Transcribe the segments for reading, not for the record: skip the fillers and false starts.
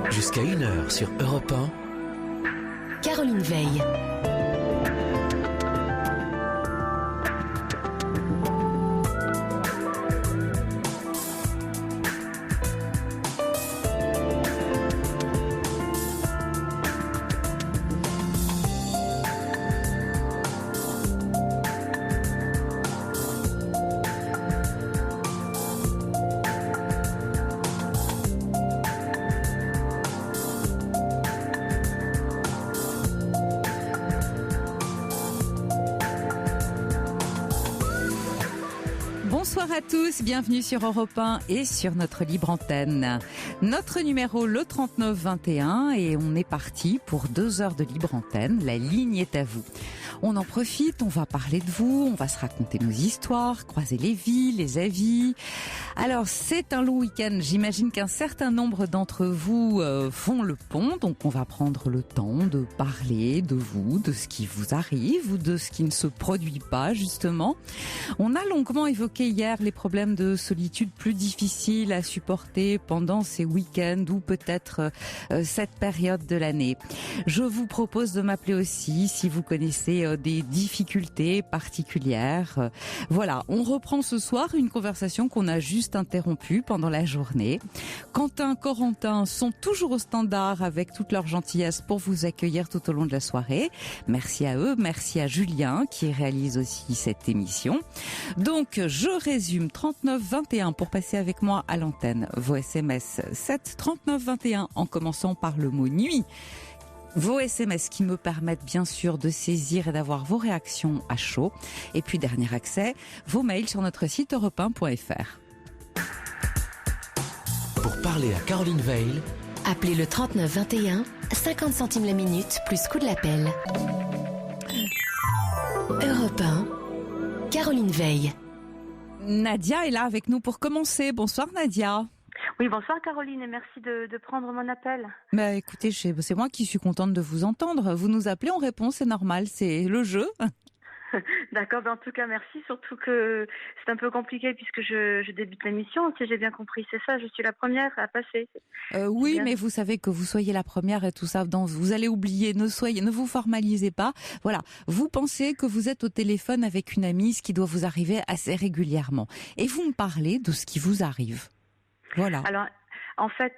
Jusqu'à 1h sur Europe 1. Caroline Veil. Bonsoir à tous, bienvenue sur Europe 1 et sur notre libre antenne. Notre numéro le 3921 et on est parti pour 2 heures de libre antenne. La ligne est à vous. On en profite, on va parler de vous, on va se raconter nos histoires, croiser les vies, les avis. Alors c'est un long week-end, j'imagine qu'un certain nombre d'entre vous font le pont, donc on va prendre le temps de parler de vous, de ce qui vous arrive ou de ce qui ne se produit pas justement. On a longuement évoqué hier les problèmes de solitude plus difficiles à supporter pendant ces week-ends ou peut-être cette période de l'année. Je vous propose de m'appeler aussi si vous connaissez des difficultés particulières. Voilà, on reprend ce soir une conversation qu'on a juste interrompue pendant la journée. Quentin, Corentin sont toujours au standard avec toute leur gentillesse pour vous accueillir tout au long de la soirée. Merci à eux, merci à Julien qui réalise aussi cette émission. Donc, je résume 3921 pour passer avec moi à l'antenne. Vos SMS 7 39 21 en commençant par le mot nuit. Vos SMS qui me permettent bien sûr de saisir et d'avoir vos réactions à chaud. Et puis dernier accès, vos mails sur notre site europe1.fr. Pour parler à Caroline Veil, Appelez le 39 21, 50 centimes la minute plus coût de l'appel. Europe 1, Caroline Veil. Nadia est là avec nous pour commencer. Bonsoir Nadia. Oui, bonsoir Caroline et merci de prendre mon appel. Bah écoutez, c'est moi qui suis contente de vous entendre. Vous nous appelez, on répond, c'est normal, c'est le jeu. D'accord, en tout cas merci, surtout que c'est un peu compliqué puisque je débute l'émission, si j'ai bien compris, c'est ça, je suis la première à passer. Oui, mais vous savez que vous soyez la première et tout ça, vous allez oublier, ne vous formalisez pas. Voilà, vous pensez que vous êtes au téléphone avec une amie, ce qui doit vous arriver assez régulièrement. Et vous me parlez de ce qui vous arrive. Voilà. Alors, en fait,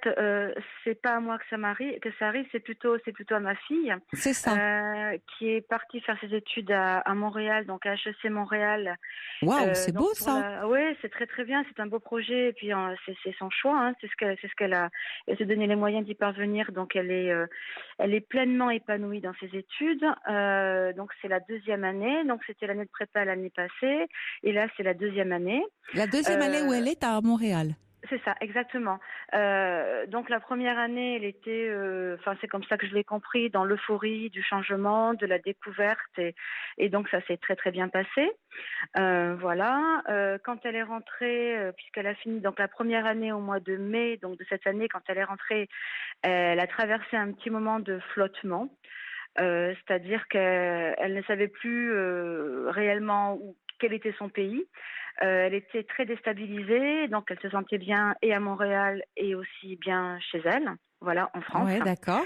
c'est pas à moi que ça arrive, c'est plutôt à ma fille. C'est ça. Qui est partie faire ses études à Montréal, donc à HEC Montréal. Waouh, c'est beau ça. Oui, c'est très très bien, c'est un beau projet et puis c'est son choix, hein, c'est ce qu'elle a. Elle s'est donné les moyens d'y parvenir, donc elle est pleinement épanouie dans ses études. Donc c'est la 2e année, donc c'était l'année de prépa l'année passée et là c'est la 2e année. La 2e année où elle est à Montréal. C'est ça, exactement. Donc la première année, elle était, c'est comme ça que je l'ai compris, dans l'euphorie du changement, de la découverte, et donc ça s'est très très bien passé. Voilà. Quand elle est rentrée, puisqu'elle a fini donc la première année au mois de mai, donc de cette année, quand elle est rentrée, elle a traversé un petit moment de flottement, c'est-à-dire qu'elle ne savait plus réellement quel était son pays. Elle était très déstabilisée, donc elle se sentait bien et à Montréal et aussi bien chez elle, voilà, en France. Ouais, d'accord.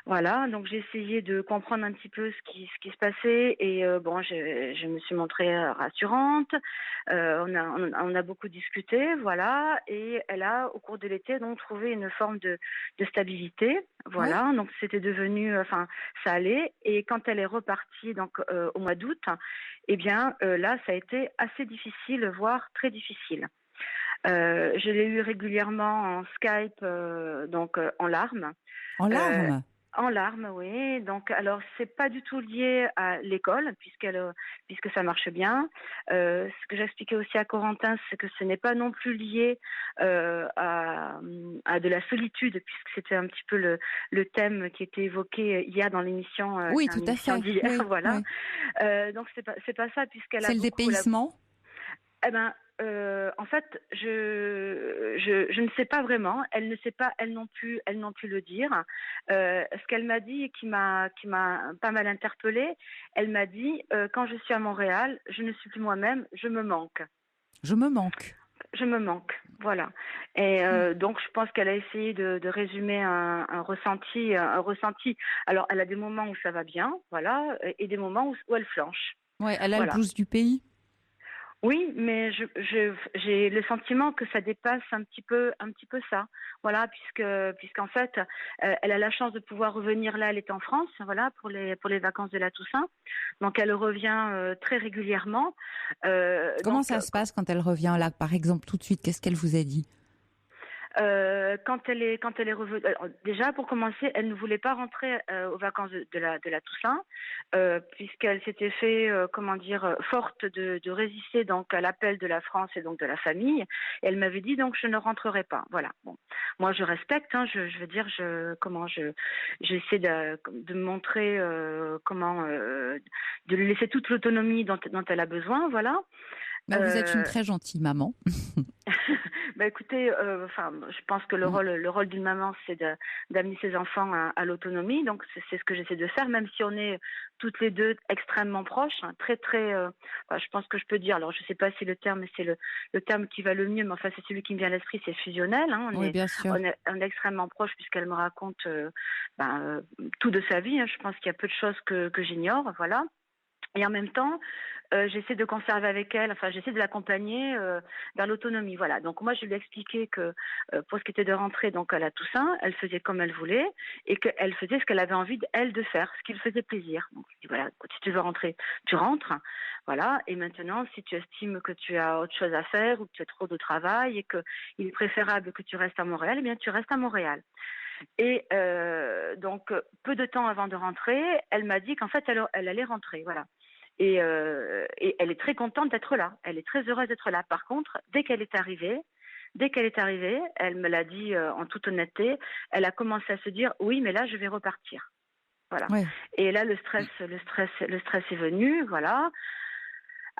Voilà, donc j'ai essayé de comprendre un petit peu ce qui se passait et je me suis montrée rassurante. On a beaucoup discuté, voilà, et elle a au cours de l'été donc trouvé une forme de stabilité, voilà. Ouais. Donc c'était devenu, ça allait. Et quand elle est repartie donc au mois d'août, là ça a été assez difficile, voire très difficile. Je l'ai eu régulièrement en Skype, en larmes. En larmes. En larmes, oui. Donc, alors, c'est pas du tout lié à l'école, puisque ça marche bien. Ce que j'expliquais aussi à Corentin, c'est que ce n'est pas non plus lié à de la solitude, puisque c'était un petit peu le thème qui était évoqué hier dans l'émission. Oui, tout à fait. D'hier, oui, voilà. Oui. Donc, c'est pas ça, puisqu'elle a. C'est le dépaysement. En fait, je ne sais pas vraiment. Elle ne sait pas, elles non plus le dire. Ce qu'elle m'a dit et qui m'a pas mal interpellée, elle m'a dit quand je suis à Montréal, je ne suis plus moi-même, je me manque. Je me manque. je me manque, voilà. Et donc je pense qu'elle a essayé de résumer un ressenti, un ressenti. Alors elle a des moments où ça va bien, voilà, et des moments où elle flanche, Ouais, elle a le voilà. blues du pays. Oui, mais j'ai le sentiment que ça dépasse un petit peu ça. Voilà, puisqu'en fait, elle a la chance de pouvoir revenir là, elle est en France, voilà, pour les vacances de la Toussaint. Donc elle revient très régulièrement. Comment ça se passe quand elle revient là, par exemple, tout de suite? Qu'est-ce qu'elle vous a dit? Quand elle est revenue, déjà pour commencer, elle ne voulait pas rentrer aux vacances de la Toussaint, puisqu'elle s'était fait, forte de résister donc à l'appel de la France et donc de la famille. Et elle m'avait dit donc je ne rentrerai pas. Voilà. Bon, moi je respecte. Hein, je veux dire, j'essaie de montrer de lui laisser toute l'autonomie dont elle a besoin. Voilà. Bah, vous êtes une très gentille maman. Bah écoutez, je pense que le rôle d'une maman, c'est d'amener ses enfants à l'autonomie. Donc c'est ce que j'essaie de faire, même si on est toutes les deux extrêmement proches, hein, très très. Je pense que je peux dire. Alors je sais pas si le terme, c'est le terme qui va le mieux, mais enfin c'est celui qui me vient à l'esprit, c'est fusionnel. Hein, Oui, bien sûr. On est extrêmement proches puisqu'elle me raconte tout de sa vie. Hein. Je pense qu'il y a peu de choses que j'ignore, voilà. Et en même temps, j'essaie de conserver avec elle, j'essaie de l'accompagner vers l'autonomie. Voilà. Donc moi, je lui ai expliqué que pour ce qui était de rentrer donc à la Toussaint, elle faisait comme elle voulait et qu'elle faisait ce qu'elle avait envie elle de faire, ce qui lui faisait plaisir. Donc je dis voilà, si tu veux rentrer, tu rentres. Voilà. Et maintenant, si tu estimes que tu as autre chose à faire ou que tu as trop de travail et que il est préférable que tu restes à Montréal, eh bien tu restes à Montréal. Et donc, peu de temps avant de rentrer, elle m'a dit qu'en fait, elle allait rentrer, voilà. Et elle est très contente d'être là. Elle est très heureuse d'être là. Par contre, dès qu'elle est arrivée, elle me l'a dit en toute honnêteté, elle a commencé à se dire oui, mais là, je vais repartir. Voilà. Ouais. Et là, le stress est venu, voilà.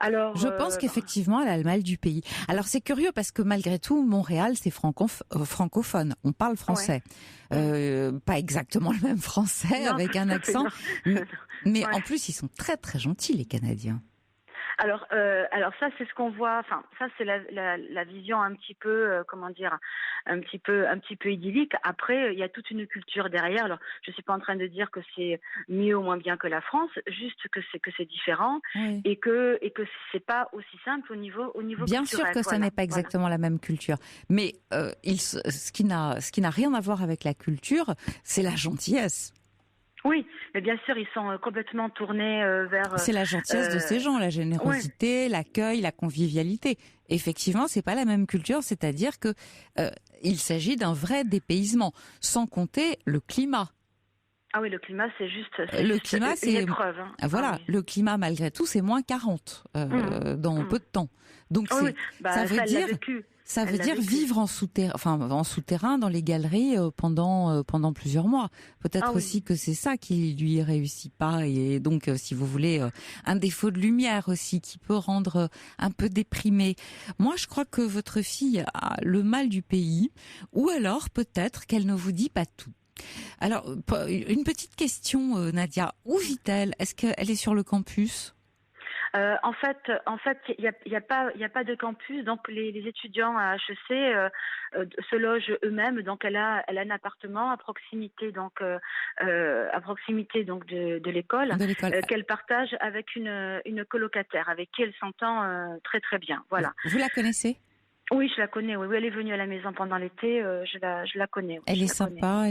Alors, je pense qu'effectivement, elle a le mal du pays. Alors, c'est curieux parce que malgré tout, Montréal, c'est francophone. On parle français. Ouais. Pas exactement le même français, non, avec un accent. Mais ouais. En plus, ils sont très, très gentils, les Canadiens. Alors ça, c'est ce qu'on voit. Enfin, ça, c'est la vision un petit peu, un petit peu idyllique. Après, il y a toute une culture derrière. Alors, je suis pas en train de dire que c'est mieux ou moins bien que la France, juste que c'est différent, oui. et que c'est pas aussi simple au niveau bien culturel. Sûr que ça n'est pas exactement la même culture, mais ce qui n'a rien à voir avec la culture, c'est la gentillesse. Oui, mais bien sûr, ils sont complètement tournés vers... C'est la gentillesse de ces gens, la générosité, ouais. L'accueil, la convivialité. Effectivement, c'est pas la même culture, c'est-à-dire que il s'agit d'un vrai dépaysement, sans compter le climat. Ah oui, le climat, c'est c'est une épreuve. Hein. Voilà, ah oui. Le climat, malgré tout, c'est moins 40 dans peu de temps. Donc, oui. Ça veut dire vivre en souterrain dans les galeries pendant plusieurs mois. Peut-être aussi que c'est ça qui lui réussit pas, et donc, si vous voulez, un défaut de lumière aussi qui peut rendre un peu déprimé. Moi, je crois que votre fille a le mal du pays, ou alors peut-être qu'elle ne vous dit pas tout. Alors, une petite question, Nadia. Où vit-elle ? Est-ce qu'elle est sur le campus ? En fait, il y a pas de campus, donc les étudiants à HEC se logent eux-mêmes. Donc elle a un appartement à proximité de l'école, qu'elle partage avec une colocataire avec qui elle s'entend très très bien. Voilà. Vous la connaissez ? Oui, je la connais. Oui, elle est venue à la maison pendant l'été. Je la connais. Oui, elle est sympa.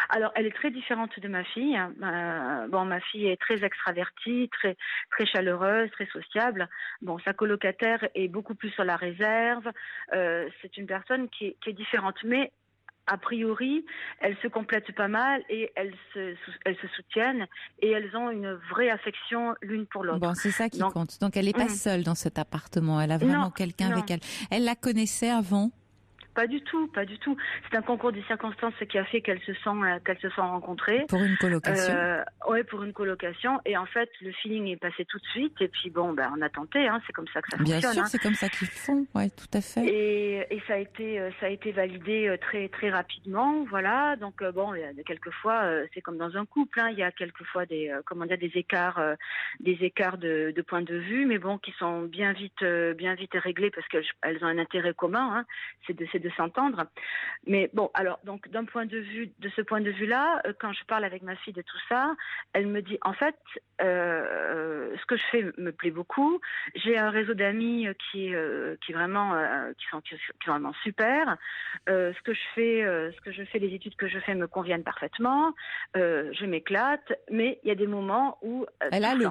Alors, elle est très différente de ma fille. Ma fille est très extravertie, très très chaleureuse, très sociable. Bon, sa colocataire est beaucoup plus sur la réserve. C'est une personne qui est différente, mais a priori, elles se complètent pas mal et elles se soutiennent et elles ont une vraie affection l'une pour l'autre. Bon, c'est ça qui compte. Donc, elle n'est pas seule dans cet appartement. Elle a vraiment quelqu'un avec elle. Elle la connaissait avant ? Pas du tout, pas du tout. C'est un concours de circonstances qui a fait qu'elles se sont rencontrées. Pour une colocation. Oui, pour une colocation. Et en fait, le feeling est passé tout de suite. Et puis bon, on a tenté. C'est comme ça que ça fonctionne. Bien sûr, c'est comme ça qu'ils font. Oui, tout à fait. Et ça a été validé très très rapidement. Voilà. Donc il y a quelquefois, c'est comme dans un couple. Il y a quelquefois des écarts de point de vue, mais bon, qui sont bien vite réglés parce qu'elles ont un intérêt commun. C'est de s'entendre. Mais bon, alors donc de ce point de vue-là, quand je parle avec ma fille de tout ça, elle me dit en fait, ce que je fais me plaît beaucoup. J'ai un réseau d'amis qui est vraiment super. Ce que je fais, les études que je fais me conviennent parfaitement. Je m'éclate, mais il y a des moments où elle a le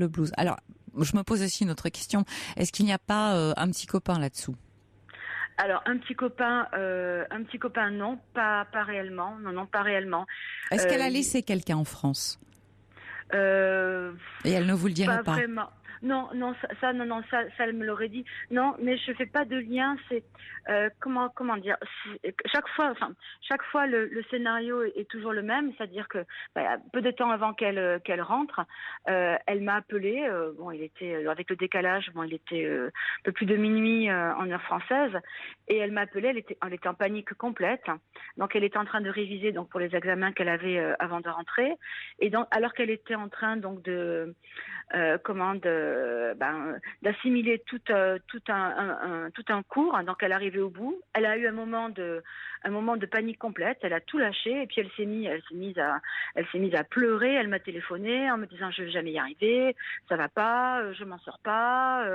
blues. Alors, je me pose aussi une autre question. Est-ce qu'il n'y a pas un petit copain là-dessous? Alors un petit copain, non, pas réellement, non, pas réellement. Est-ce qu'elle a laissé quelqu'un en France? Et elle ne vous le dirait pas? Vraiment. Non, ça, elle me l'aurait dit. Non, mais je fais pas de lien. C'est comment dire. Chaque fois, le scénario est toujours le même, c'est-à-dire que peu de temps avant qu'elle rentre, elle m'a appelé. Il était avec le décalage. Il était un peu plus de minuit en heure française, et elle m'a appelé. Elle était en panique complète. Donc, elle était en train de réviser pour les examens qu'elle avait avant de rentrer, et donc alors qu'elle était en train d'assimiler tout un cours. Donc elle est arrivée au bout. Elle a eu un moment de panique complète. Elle a tout lâché et puis elle s'est mise à pleurer. Elle m'a téléphoné en me disant je vais jamais y arriver, ça va pas, je m'en sors pas,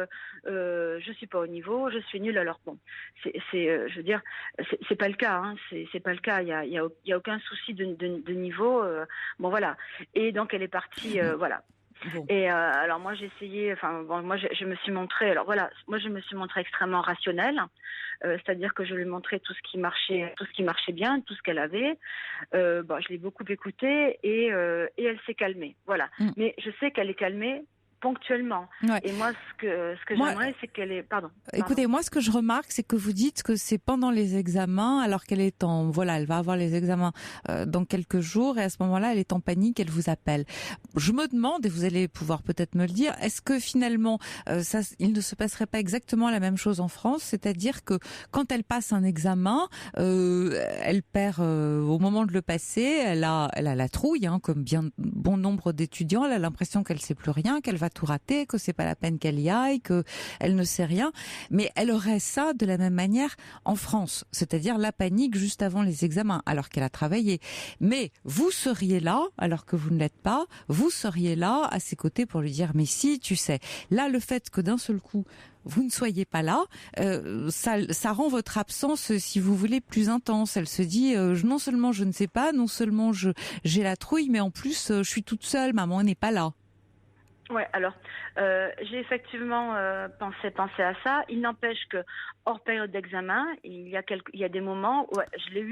je suis pas au niveau, je suis nulle. Alors bon, je veux dire, c'est pas le cas. C'est pas le cas. Il y a aucun souci de niveau. Bon voilà. Et donc elle est partie. Voilà. Bon. Et alors moi j'ai essayé, je me suis montrée, je me suis montrée extrêmement rationnelle, c'est-à-dire que je lui montrais tout ce qui marchait bien, tout ce qu'elle avait. Je l'ai beaucoup écoutée et elle s'est calmée, voilà. Mais je sais qu'elle est calmée ponctuellement. Ouais. Et moi, ce que j'aimerais, c'est qu'elle est... Pardon. Écoutez, moi, ce que je remarque, c'est que vous dites que c'est pendant les examens, alors qu'elle est elle va avoir les examens dans quelques jours, et à ce moment-là, elle est en panique, elle vous appelle. Je me demande, et vous allez pouvoir peut-être me le dire, est-ce que finalement, il ne se passerait pas exactement la même chose en France, c'est-à-dire que quand elle passe un examen, elle perd au moment de le passer, elle a la trouille, comme bien bon nombre d'étudiants, elle a l'impression qu'elle sait plus rien, qu'elle va tout rater, que c'est pas la peine qu'elle y aille, que elle ne sait rien. Mais elle aurait ça de la même manière en France, c'est-à-dire la panique juste avant les examens, alors qu'elle a travaillé. Mais vous seriez là, alors que vous ne l'êtes pas, vous seriez là à ses côtés pour lui dire, mais si, tu sais, là, le fait que d'un seul coup, vous ne soyez pas là, ça rend votre absence, si vous voulez, plus intense. Elle se dit, non seulement je ne sais pas, non seulement j'ai la trouille, mais en plus, je suis toute seule, maman n'est pas là. Ouais, alors j'ai effectivement pensé à ça. Il n'empêche que hors période d'examen, il y a des moments où je l'ai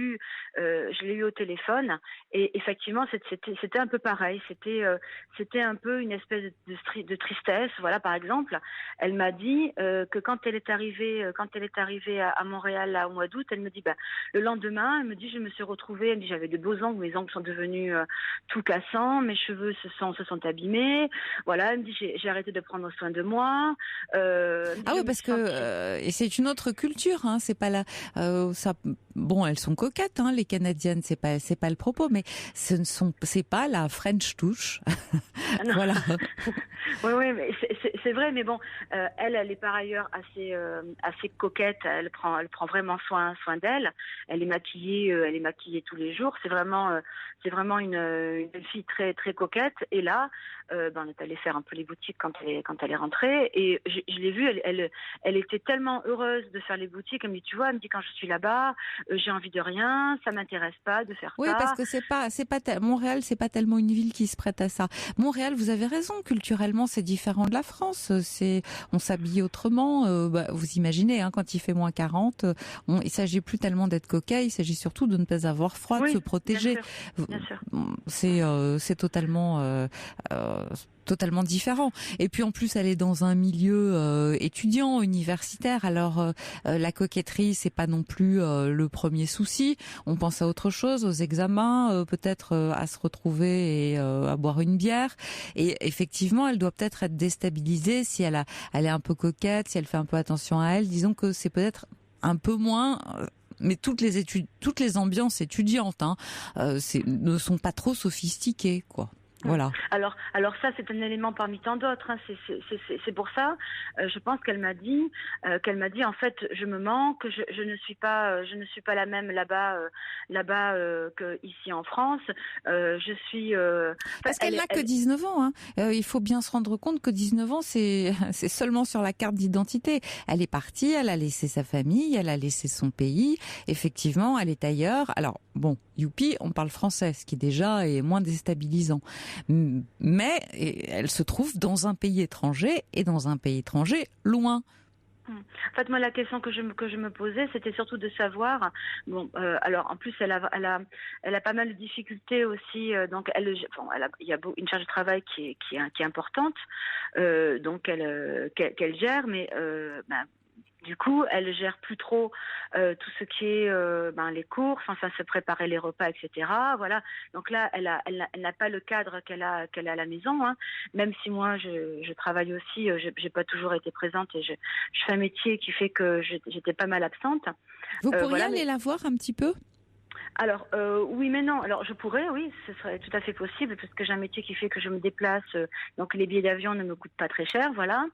eu au téléphone et effectivement c'était un peu pareil. C'était un peu une espèce de tristesse. Voilà, par exemple, elle m'a dit que quand elle est arrivée à Montréal là, au mois d'août, elle me dit le lendemain, elle me dit je me suis retrouvée, elle me dit j'avais de beaux ongles, mes ongles sont devenus tout cassants, mes cheveux se sont abîmés. Voilà. Elle me dit j'ai arrêté de prendre soin de moi. Oui, parce que et c'est une autre culture, c'est pas elles sont coquettes, les Canadiennes, c'est pas le propos, mais c'est pas la French touch. Voilà. Oui, mais c'est vrai, mais bon, elle est par ailleurs assez coquette. Elle prend vraiment soin d'elle. Elle est maquillée tous les jours. C'est vraiment une fille très très coquette. Et là, on est allé faire un peu les boutiques quand elle est rentrée. Et je l'ai vue. Elle était tellement heureuse de faire les boutiques. Elle me dit, tu vois, quand je suis là-bas, j'ai envie de rien. Ça m'intéresse pas de faire ça. Oui, parce que Montréal, c'est pas tellement une ville qui se prête à ça. Montréal, vous avez raison. Culturellement, c'est différent de la France. On s'habille autrement. Vous imaginez, quand il fait moins 40, il s'agit plus tellement d'être coquet. Il s'agit surtout de ne pas avoir froid, de se protéger. Bien sûr. C'est totalement totalement différent. Et puis en plus, elle est dans un milieu étudiant, universitaire. Alors la coquetterie, c'est pas non plus le premier souci. On pense à autre chose, aux examens, peut-être à se retrouver et à boire une bière. Et effectivement, elle doit peut-être être déstabilisée si elle est un peu coquette, si elle fait un peu attention à elle. Disons que c'est peut-être un peu moins. Mais toutes les ambiances étudiantes ne sont pas trop sophistiquées, quoi. Voilà. Alors ça, c'est un élément parmi tant d'autres. Hein. C'est pour ça, je pense qu'elle m'a dit, en fait, je me manque, je ne suis pas la même là-bas que ici en France. Je suis. Parce qu'elle n'a que 19 ans. Hein. Il faut bien se rendre compte que 19 ans, c'est seulement sur la carte d'identité. Elle est partie, elle a laissé sa famille, elle a laissé son pays. Effectivement, elle est ailleurs. Alors bon, youpi, on parle français, ce qui déjà est moins déstabilisant. Mais elle se trouve dans un pays étranger et dans un pays étranger loin. En fait, moi, la question que je me posais, c'était surtout de savoir. Bon, alors en plus, elle a pas mal de difficultés aussi. Donc, il y a une charge de travail qui est importante, donc qu'elle gère, mais du coup, elle gère plus trop tout ce qui est les courses, enfin se préparer les repas, etc. Voilà. Donc là, elle n'a pas le cadre qu'elle a à la maison. Hein. Même si moi, je travaille aussi, j'ai pas toujours été présente et je fais un métier qui fait que j'étais pas mal absente. Vous pourriez aller la voir un petit peu ? Alors oui mais non. Alors je pourrais, oui, ce serait tout à fait possible parce que j'ai un métier qui fait que je me déplace, donc les billets d'avion ne me coûtent pas très cher, voilà.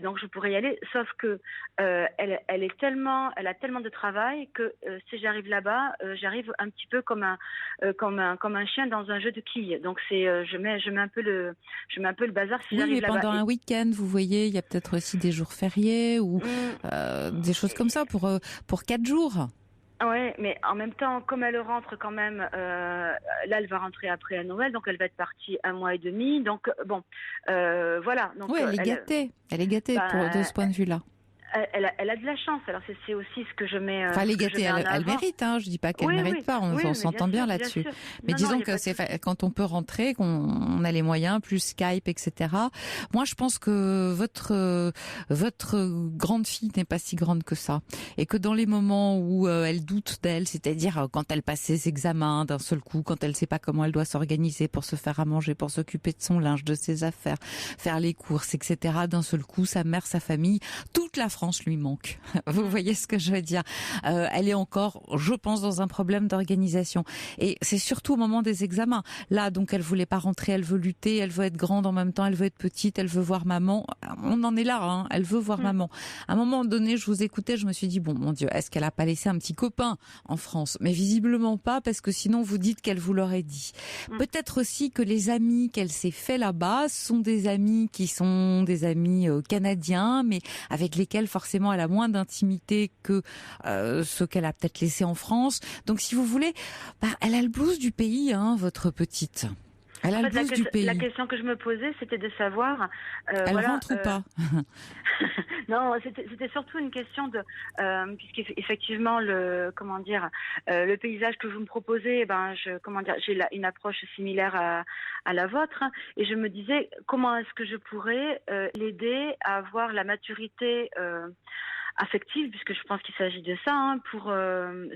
Donc je pourrais y aller, sauf que elle a tellement de travail que si j'arrive là-bas, j'arrive un petit peu comme un chien dans un jeu de quilles. Donc c'est je mets un peu le bazar si j'arrive là-bas. Oui, mais pendant un week-end, vous voyez, il y a peut-être aussi des jours fériés ou des choses comme ça pour 4 jours. Ouais, mais en même temps, comme elle rentre quand même, là, elle va rentrer après à Noël, donc elle va être partie 1 mois et demi. Donc bon, voilà. Donc, oui, elle est gâtée. Elle est gâtée de ce point de vue-là. Elle a de la chance. Alors c'est aussi ce que je mets. Enfin, elle est gâtée. Elle mérite. Hein. Je dis pas qu'elle mérite pas. On s'entend bien là-dessus. Mais disons que c'est quand on peut rentrer, qu'on a les moyens, plus Skype, etc. Moi, je pense que votre grande fille n'est pas si grande que ça, et que dans les moments où elle doute d'elle, c'est-à-dire quand elle passe ses examens d'un seul coup, quand elle sait pas comment elle doit s'organiser pour se faire à manger, pour s'occuper de son linge, de ses affaires, faire les courses, etc. D'un seul coup, sa mère, sa famille, toute la France lui manque. Vous voyez ce que je veux dire ? Elle est encore, je pense, dans un problème d'organisation. Et c'est surtout au moment des examens. Là, donc, elle voulait pas rentrer, elle veut lutter, elle veut être grande en même temps, elle veut être petite, elle veut voir maman. On en est là, hein. Elle veut voir maman. À un moment donné, je vous écoutais, je me suis dit, bon, mon Dieu, est-ce qu'elle a pas laissé un petit copain en France ? Mais visiblement pas, parce que sinon, vous dites qu'elle vous l'aurait dit. Peut-être aussi que les amis qu'elle s'est fait là-bas sont des amis qui sont des amis canadiens, mais avec lesquels forcément elle a moins d'intimité que ce qu'elle a peut-être laissé en France. Donc si vous voulez, elle a le blues du pays, hein, votre petite. Elle a le blues du pays. La question que je me posais, c'était de savoir... elle rentre ou pas? Non, c'était surtout une question de... puisqu'effectivement, le paysage que vous me proposez, j'ai une approche similaire à la vôtre. Hein, et je me disais, comment est-ce que je pourrais l'aider à avoir la maturité... affective, puisque je pense qu'il s'agit de ça, hein,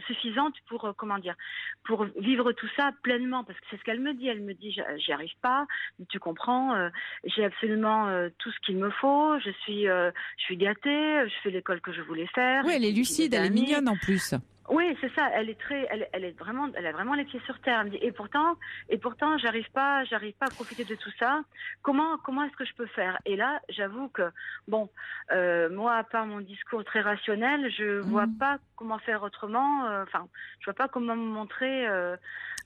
suffisante pour pour vivre tout ça pleinement, parce que c'est ce qu'elle me dit. Elle me dit, j'y arrive pas, tu comprends, j'ai absolument tout ce qu'il me faut, je suis gâtée, je fais l'école que je voulais faire. Oui, elle est lucide, elle est mignonne en plus. Oui, c'est ça. Elle a vraiment les pieds sur terre. Elle me dit, et pourtant, j'arrive pas à profiter de tout ça. Comment est-ce que je peux faire? Et là, j'avoue que, moi, à part mon discours très rationnel, je vois pas comment faire autrement. Je vois pas comment me montrer.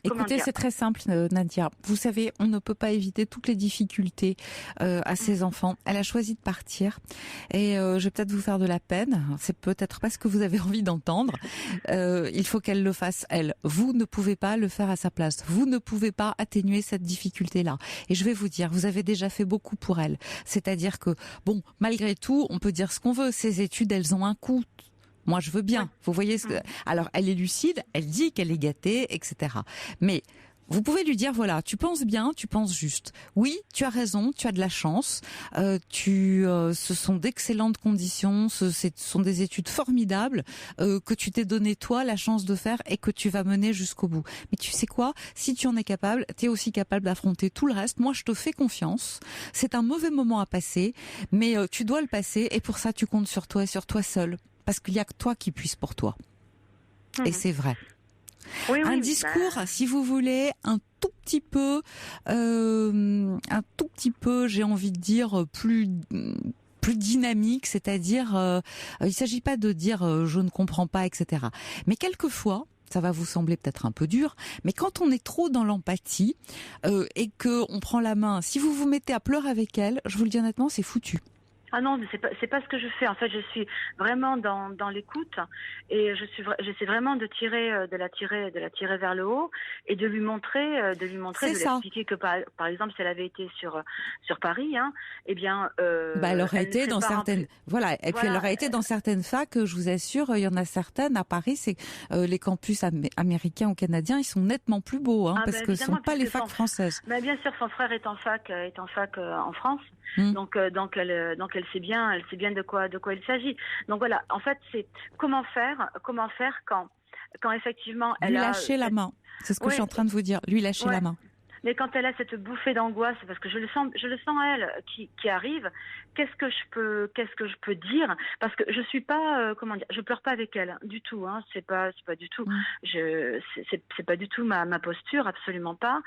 Écoutez, c'est très simple, Nadia. Vous savez, on ne peut pas éviter toutes les difficultés à ses enfants. Elle a choisi de partir, et je vais peut-être vous faire de la peine. C'est peut-être pas ce que vous avez envie d'entendre. Il faut qu'elle le fasse, elle. Vous ne pouvez pas le faire à sa place. Vous ne pouvez pas atténuer cette difficulté-là. Et je vais vous dire, vous avez déjà fait beaucoup pour elle. C'est-à-dire que, malgré tout, on peut dire ce qu'on veut. Ces études, elles ont un coût. Moi, je veux bien. Vous voyez Alors, elle est lucide, elle dit qu'elle est gâtée, etc. Mais vous pouvez lui dire, voilà, tu penses bien, tu penses juste. Oui, tu as raison, tu as de la chance. Ce sont d'excellentes conditions, ce sont des études formidables que tu t'es donné toi la chance de faire et que tu vas mener jusqu'au bout. Mais tu sais quoi ? Si tu en es capable, tu es aussi capable d'affronter tout le reste. Moi, je te fais confiance. C'est un mauvais moment à passer, mais tu dois le passer et pour ça, tu comptes sur toi et sur toi seul. Parce qu'il y a que toi qui puisse pour toi. Et c'est vrai. Oui, un discours, si vous voulez, un tout petit peu, j'ai envie de dire, plus dynamique, c'est-à-dire, il s'agit pas de dire je ne comprends pas, etc. Mais quelquefois, ça va vous sembler peut-être un peu dur, mais quand on est trop dans l'empathie et que on prend la main, si vous vous mettez à pleurer avec elle, je vous le dis honnêtement, c'est foutu. Ah non, mais c'est pas ce que je fais. En fait, je suis vraiment dans l'écoute et j'essaie vraiment de la tirer vers le haut et de lui montrer, de lui expliquer que par exemple, si elle avait été sur Paris, hein, eh bien, elle aurait été dans certaines, elle aurait été dans certaines facs. Je vous assure, il y en a certaines à Paris. C'est les campus américains ou canadiens, ils sont nettement plus beaux, hein, parce que ce sont pas les facs françaises. Mais bien sûr, son frère est en fac en France. Donc elle sait bien de quoi il s'agit. Donc voilà, en fait, c'est comment faire quand effectivement elle lui lâcher la main. C'est ce que je suis en train de vous dire. Lui lâcher la main. Mais quand elle a cette bouffée d'angoisse, parce que je le sens elle qui arrive, qu'est-ce que je peux dire? Parce que je suis pas, je pleure pas avec elle du tout, hein. C'est pas du tout. C'est pas du tout ma posture, absolument pas.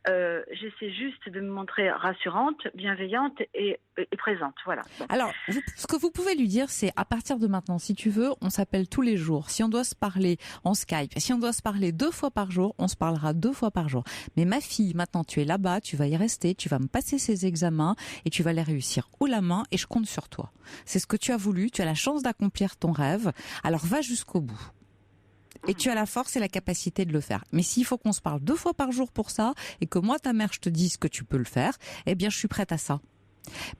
J'essaie juste de me montrer rassurante, bienveillante et présente, voilà. Bon. Alors, ce que vous pouvez lui dire, c'est à partir de maintenant, si tu veux, on s'appelle tous les jours. Si on doit se parler en Skype, si on doit se parler 2 fois par jour, on se parlera 2 fois par jour. Mais ma fille, maintenant tu es là-bas, tu vas y rester, tu vas me passer ces examens et tu vas les réussir haut la main et je compte sur toi. C'est ce que tu as voulu, tu as la chance d'accomplir ton rêve, alors va jusqu'au bout. Et tu as la force et la capacité de le faire. Mais s'il faut qu'on se parle 2 fois par jour pour ça et que moi, ta mère, je te dise que tu peux le faire, eh bien je suis prête à ça.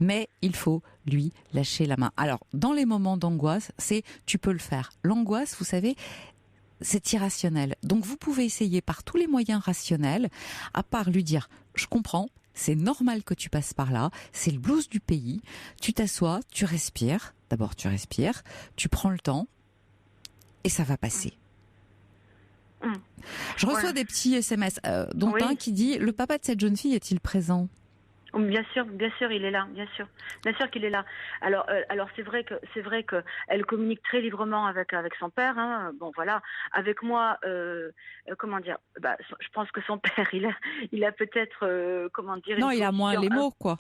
Mais il faut lui lâcher la main. Alors, dans les moments d'angoisse, c'est tu peux le faire. L'angoisse, vous savez, c'est irrationnel. Donc vous pouvez essayer par tous les moyens rationnels, à part lui dire « je comprends, c'est normal que tu passes par là, c'est le blues du pays, tu t'assois, tu respires, d'abord tu respires, tu prends le temps et ça va passer ». Je reçois des petits SMS, dont un qui dit « le papa de cette jeune fille est-il présent ?» Bien sûr, il est là, bien sûr qu'il est là. Alors c'est vrai que elle communique très librement avec son père, hein. Bon voilà, avec moi, je pense que son père, il a peut-être, Non, il a moins les mots, quoi.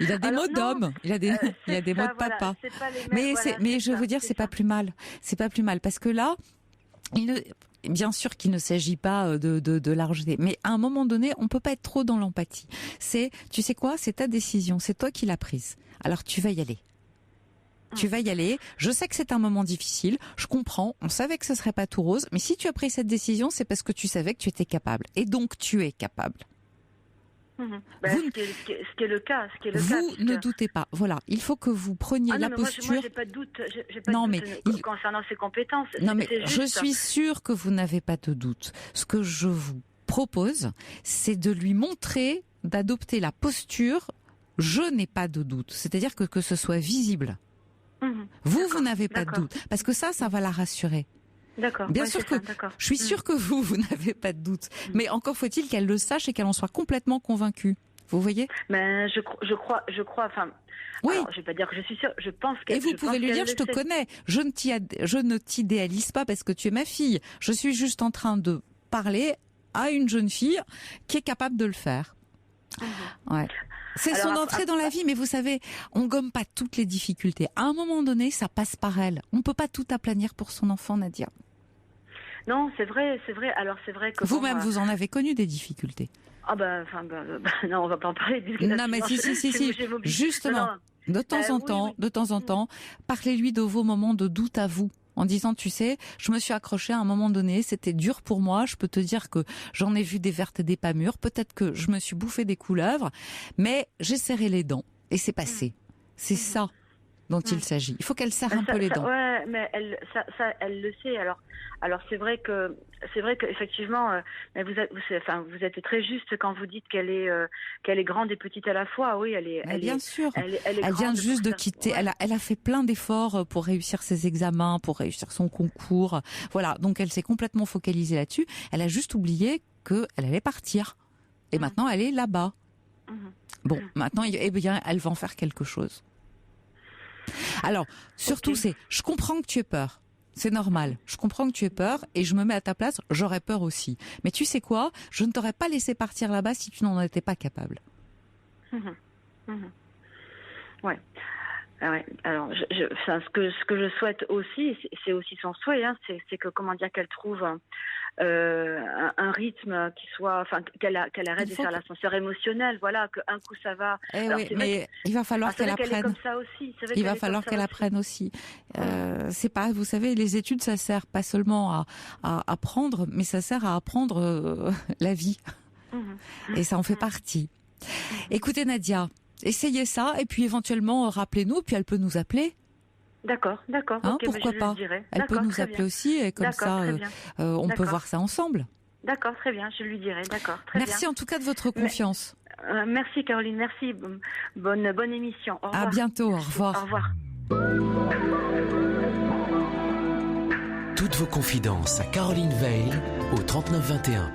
Il a des mots d'homme, il a des mots de papa. Mais je veux dire, c'est pas plus mal. C'est pas plus mal parce que là, bien sûr qu'il ne s'agit pas de la rejeter, mais à un moment donné, on peut pas être trop dans l'empathie. Tu sais quoi, c'est ta décision, c'est toi qui l'as prise. Alors tu vas y aller. Tu vas y aller. Je sais que c'est un moment difficile. Je comprends. On savait que ce serait pas tout rose, mais si tu as pris cette décision, c'est parce que tu savais que tu étais capable. Et donc tu es capable. Ce qui est le cas. Vous ne doutez pas. Voilà, il faut que vous preniez la posture. Moi, j'ai pas de doute. Concernant ses compétences. Non, mais je suis sûre que vous n'avez pas de doute. Ce que je vous propose, c'est de lui montrer, d'adopter la posture. Je n'ai pas de doute. C'est-à-dire que ce soit visible. Vous n'avez pas de doute, parce que ça va la rassurer. D'accord. Bien sûr que je suis sûre que vous n'avez pas de doute, mais encore faut-il qu'elle le sache et qu'elle en soit complètement convaincue. Vous voyez ? Mais je crois. Enfin, oui. Alors, je vais pas dire que je suis sûre. Je pense qu'elle. Et vous pouvez lui dire, je te connais. Je ne t'idéalise pas parce que tu es ma fille. Je suis juste en train de parler à une jeune fille qui est capable de le faire. Ouais. C'est son entrée dans la vie, mais vous savez, on gomme pas toutes les difficultés. À un moment donné, ça passe par elle. On peut pas tout aplanir pour son enfant, Nadia. Non, c'est vrai. Alors c'est vrai que vous-même, vous en avez connu des difficultés. Ah non, on va pas en parler. Non, mais si. Justement, de temps en temps, parlez-lui de vos moments de doute à vous. En disant, tu sais, je me suis accrochée à un moment donné, c'était dur pour moi, je peux te dire que j'en ai vu des vertes et des pas mûres, peut-être que je me suis bouffé des couleuvres, mais j'ai serré les dents et c'est passé. C'est ça. dont il s'agit. Il faut qu'elle serre un peu les dents. Ouais, mais elle le sait. Alors c'est vrai que effectivement, mais vous êtes très juste quand vous dites qu'elle est grande et petite à la fois. Oui, Bien sûr. Elle vient grande juste de quitter. Ouais. Elle a fait plein d'efforts pour réussir ses examens, pour réussir son concours. Voilà. Donc elle s'est complètement focalisée là-dessus. Elle a juste oublié qu'elle allait partir. Et maintenant, elle est là-bas. Bon, maintenant, eh bien, elle va en faire quelque chose. Alors, surtout, je comprends que tu aies peur. C'est normal. Je comprends que tu aies peur et je me mets à ta place. J'aurais peur aussi. Mais tu sais quoi? Je ne t'aurais pas laissé partir là-bas si tu n'en étais pas capable. Ouais. Ah ouais. Alors, ce que je souhaite aussi, c'est aussi son souhait, hein, c'est que qu'elle trouve un rythme qui soit, qu'elle arrête de faire l'ascenseur émotionnel, voilà, qu'un coup ça va. Alors, oui, mais il va falloir qu'elle apprenne. Est comme ça aussi. Il va falloir qu'elle apprenne aussi. C'est pas, vous savez, les études, ça sert pas seulement à apprendre, mais ça sert à apprendre la vie. Et ça en fait partie. Écoutez, Nadia. Essayez ça et puis éventuellement rappelez-nous, puis elle peut nous appeler. D'accord. Hein, okay, pourquoi pas? Elle peut nous appeler aussi et comme ça, on peut voir ça ensemble. D'accord, très bien, je lui dirai. D'accord, très bien. Merci en tout cas de votre confiance. Merci Caroline, merci. Bonne émission. Au revoir. À bientôt, au revoir. Au revoir. Toutes vos confidences à Caroline Veil au 39 21.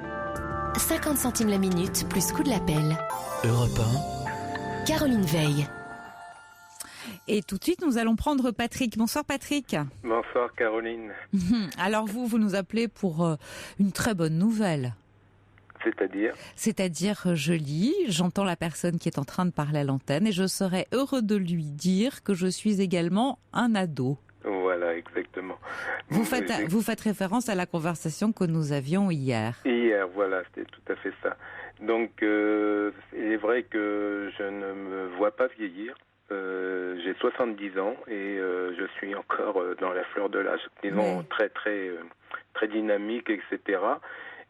50 centimes la minute plus coût de l'appel. Europe 1. Caroline Veil. Et tout de suite, nous allons prendre Patrick. Bonsoir Patrick. Bonsoir Caroline. Alors vous nous appelez pour une très bonne nouvelle. C'est-à-dire, je lis, j'entends la personne qui est en train de parler à l'antenne et je serais heureux de lui dire que je suis également un ado. Voilà, exactement. Vous faites référence à la conversation que nous avions hier. Hier, voilà, c'était tout à fait ça. Donc, il est vrai que je ne me vois pas vieillir. J'ai 70 ans et je suis encore dans la fleur de l'âge, disons très dynamique, etc.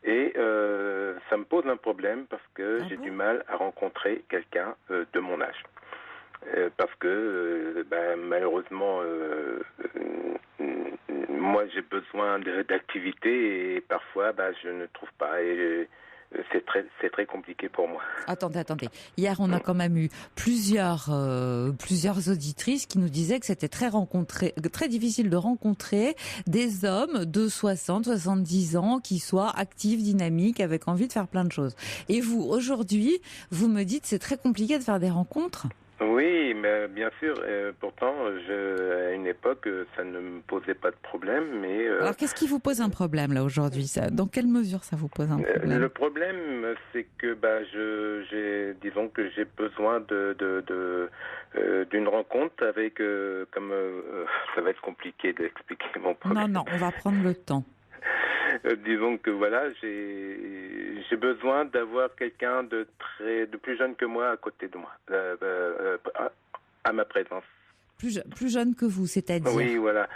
Et ça me pose un problème parce que j'ai du mal à rencontrer quelqu'un de mon âge. Parce que malheureusement, moi j'ai besoin d'activité et parfois je ne trouve pas. Et c'est très compliqué pour moi. Attendez. Hier, on a quand même eu plusieurs auditrices qui nous disaient que c'était très difficile de rencontrer des hommes de 60, 70 ans qui soient actifs, dynamiques, avec envie de faire plein de choses. Et vous, aujourd'hui, vous me dites que c'est très compliqué de faire des rencontres ? Oui, mais bien sûr. Pourtant, à une époque, ça ne me posait pas de problème. Mais alors, qu'est-ce qui vous pose un problème là aujourd'hui ? Dans quelle mesure ça vous pose un problème ? Le problème, c'est que disons que j'ai besoin d'une rencontre avec, ça va être compliqué d'expliquer mon problème. Non, on va prendre le temps. Disons que voilà, j'ai besoin d'avoir quelqu'un de plus jeune que moi à côté de moi, à ma présence. Plus jeune que vous, c'est-à-dire ? Oui, voilà.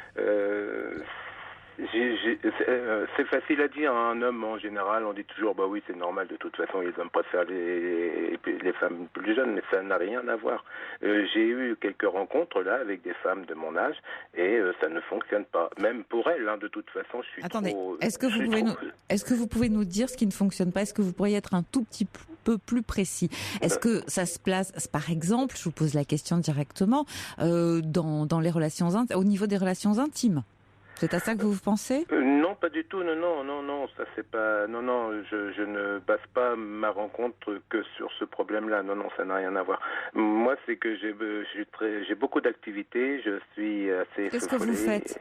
C'est facile à dire, hein. Un homme en général, on dit toujours oui, c'est normal, de toute façon les hommes préfèrent les femmes plus jeunes, mais ça n'a rien à voir. J'ai eu quelques rencontres là avec des femmes de mon âge et ça ne fonctionne pas, même pour elles, hein, de toute façon je suis est-ce que vous pouvez nous dire ce qui ne fonctionne pas ? Est-ce que vous pourriez être un tout petit peu plus précis ? Est-ce que ça se place, par exemple, je vous pose la question directement, dans les relations au niveau des relations intimes ? C'est à ça que vous pensez ? Non, pas du tout. Non. Ça c'est pas. Non. Je ne base pas ma rencontre que sur ce problème-là. Non, ça n'a rien à voir. Moi, c'est que j'ai beaucoup d'activités. Je suis assez. Qu'est-ce que vous faites ?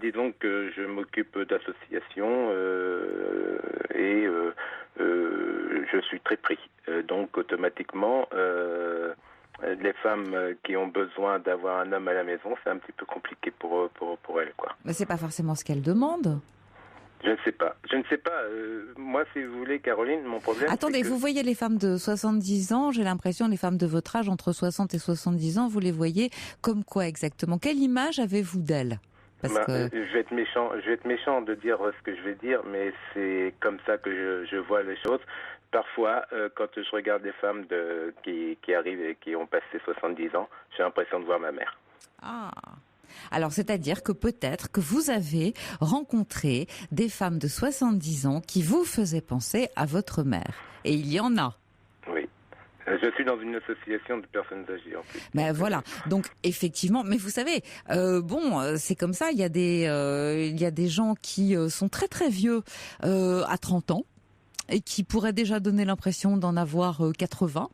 Disons que je m'occupe d'associations et je suis très pris. Donc automatiquement. Les femmes qui ont besoin d'avoir un homme à la maison, c'est un petit peu compliqué pour elles, quoi. Mais c'est pas forcément ce qu'elles demandent. Je ne sais pas. Moi, si vous voulez, Caroline, mon problème... Attendez, vous voyez les femmes de 70 ans, j'ai l'impression, les femmes de votre âge, entre 60 et 70 ans, vous les voyez comme quoi exactement ? Quelle image avez-vous d'elles ? Je vais être méchant de dire ce que je vais dire, mais c'est comme ça que je vois les choses. Parfois, quand je regarde des femmes qui arrivent et qui ont passé 70 ans, j'ai l'impression de voir ma mère. Ah. Alors, c'est-à-dire que peut-être que vous avez rencontré des femmes de 70 ans qui vous faisaient penser à votre mère. Et il y en a. Oui. Je suis dans une association de personnes âgées en plus. Ben voilà. Donc effectivement, mais vous savez, c'est comme ça. Il y a des gens qui sont très très vieux à 30 ans et qui pourraient déjà donner l'impression d'en avoir 80.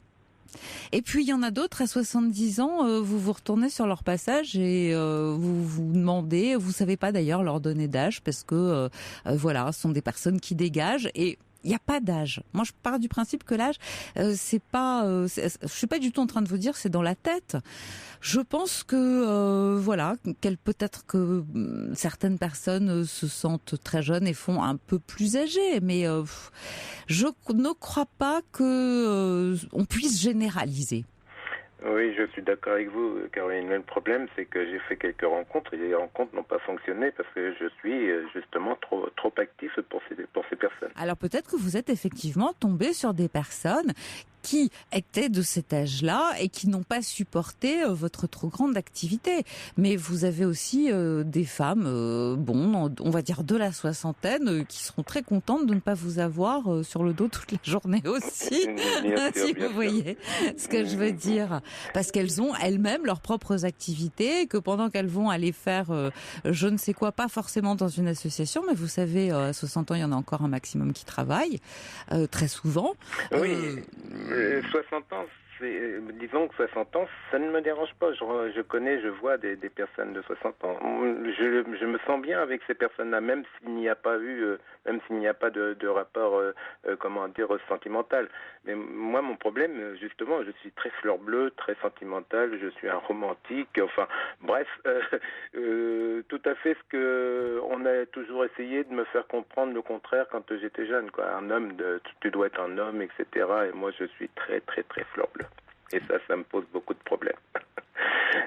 Et puis il y en a d'autres à 70 ans, vous vous retournez sur leur passage et vous vous demandez, vous savez pas d'ailleurs leur donner d'âge parce que ce sont des personnes qui dégagent et il n'y a pas d'âge. Moi, je pars du principe que l'âge, c'est pas. Je suis pas du tout en train de vous dire c'est dans la tête. Je pense que peut-être que certaines personnes se sentent très jeunes et font un peu plus âgées, mais je ne crois pas que on puisse généraliser. Oui, je suis d'accord avec vous, Caroline. Le problème, c'est que j'ai fait quelques rencontres et les rencontres n'ont pas fonctionné parce que je suis justement trop actif pour ces personnes. Alors peut-être que vous êtes effectivement tombé sur des personnes qui étaient de cet âge-là et qui n'ont pas supporté votre trop grande activité. Mais vous avez aussi des femmes, on va dire de la soixantaine, qui seront très contentes de ne pas vous avoir sur le dos toute la journée aussi, si vous voyez ce que je veux dire. Parce qu'elles ont elles-mêmes leurs propres activités, que pendant qu'elles vont aller faire je ne sais quoi, pas forcément dans une association, mais vous savez, à 60 ans, il y en a encore un maximum qui travaillent, très souvent. Oui. 60 ans, disons que 60 ans, ça ne me dérange pas. Je vois des personnes de 60 ans. Je me sens bien avec ces personnes-là, même s'il n'y a pas de rapport, sentimental. Mais moi, mon problème, justement, je suis très fleur bleue, très sentimental, je suis un romantique, tout à fait ce que on a toujours essayé de me faire comprendre le contraire quand j'étais jeune, quoi. Un homme, tu dois être un homme, etc. Et moi, je suis très, très, très fleur bleue. Et ça me pose beaucoup de problèmes.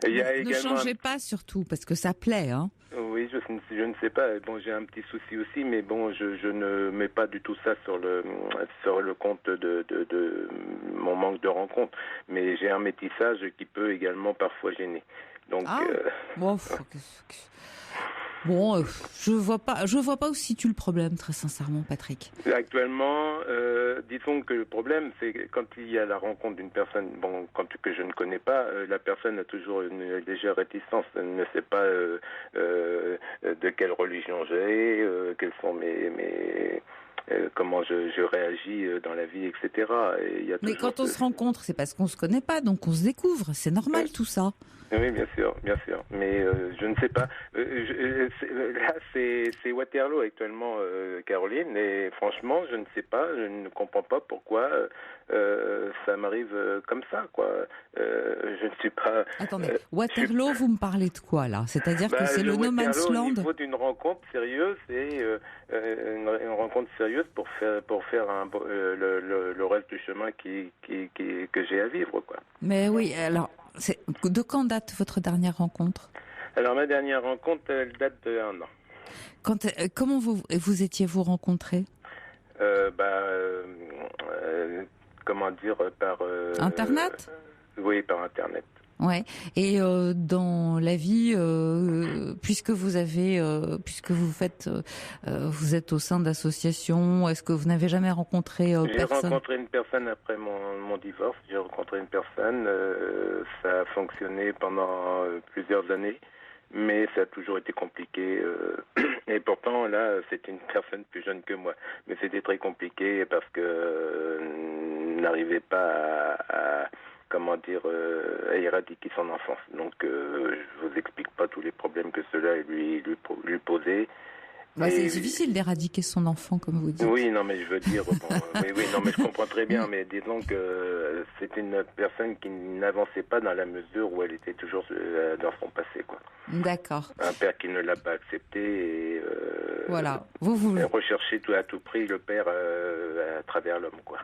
Ne changez pas surtout, parce que ça plaît, hein. Oui, je ne sais pas. Bon, j'ai un petit souci aussi, mais bon, je ne mets pas du tout ça sur le compte de mon manque de rencontres. Mais j'ai un métissage qui peut également parfois gêner. Donc. Je vois pas où se situe le problème, très sincèrement, Patrick. Actuellement, disons que le problème, c'est que quand il y a la rencontre d'une personne, que je ne connais pas, la personne a toujours une légère réticence. Elle ne sait pas de quelle religion j'ai, quels sont comment je réagis dans la vie, etc. Mais quand on se rencontre, c'est parce qu'on se connaît pas, donc on se découvre. C'est normal tout ça. Oui, bien sûr. Mais je ne sais pas. Là, c'est Waterloo actuellement, Caroline. Et franchement, je ne sais pas. Je ne comprends pas pourquoi ça m'arrive comme ça, quoi. Je ne suis pas. Attendez, Waterloo, vous me parlez de quoi là? C'est-à-dire que c'est le No Man's Land. Au niveau d'une rencontre sérieuse, c'est une rencontre sérieuse pour faire le reste du chemin que j'ai à vivre, quoi. Mais oui, alors. De quand date votre dernière rencontre? Alors ma dernière rencontre, elle date d'1 an. Comment vous étiez-vous rencontrés? Par Internet? Oui, par Internet. Ouais. Et dans la vie, puisque vous êtes au sein d'associations, est-ce que vous n'avez jamais rencontré personne? J'ai rencontré une personne après mon divorce. J'ai rencontré une personne. Ça a fonctionné pendant plusieurs années, mais ça a toujours été compliqué. Et pourtant, là, c'était une personne plus jeune que moi. Mais c'était très compliqué parce que n'arrivait pas à éradiquer son enfance. Donc, je vous explique pas tous les problèmes que cela lui posait. C'est difficile d'éradiquer son enfant, comme vous dites. Oui, non, mais je veux dire, mais je comprends très bien, mais disons que c'est une personne qui n'avançait pas dans la mesure où elle était toujours dans son passé, quoi. D'accord. Un père qui ne l'a pas accepté et voilà. Vous recherchez à tout prix le père à travers l'homme, quoi.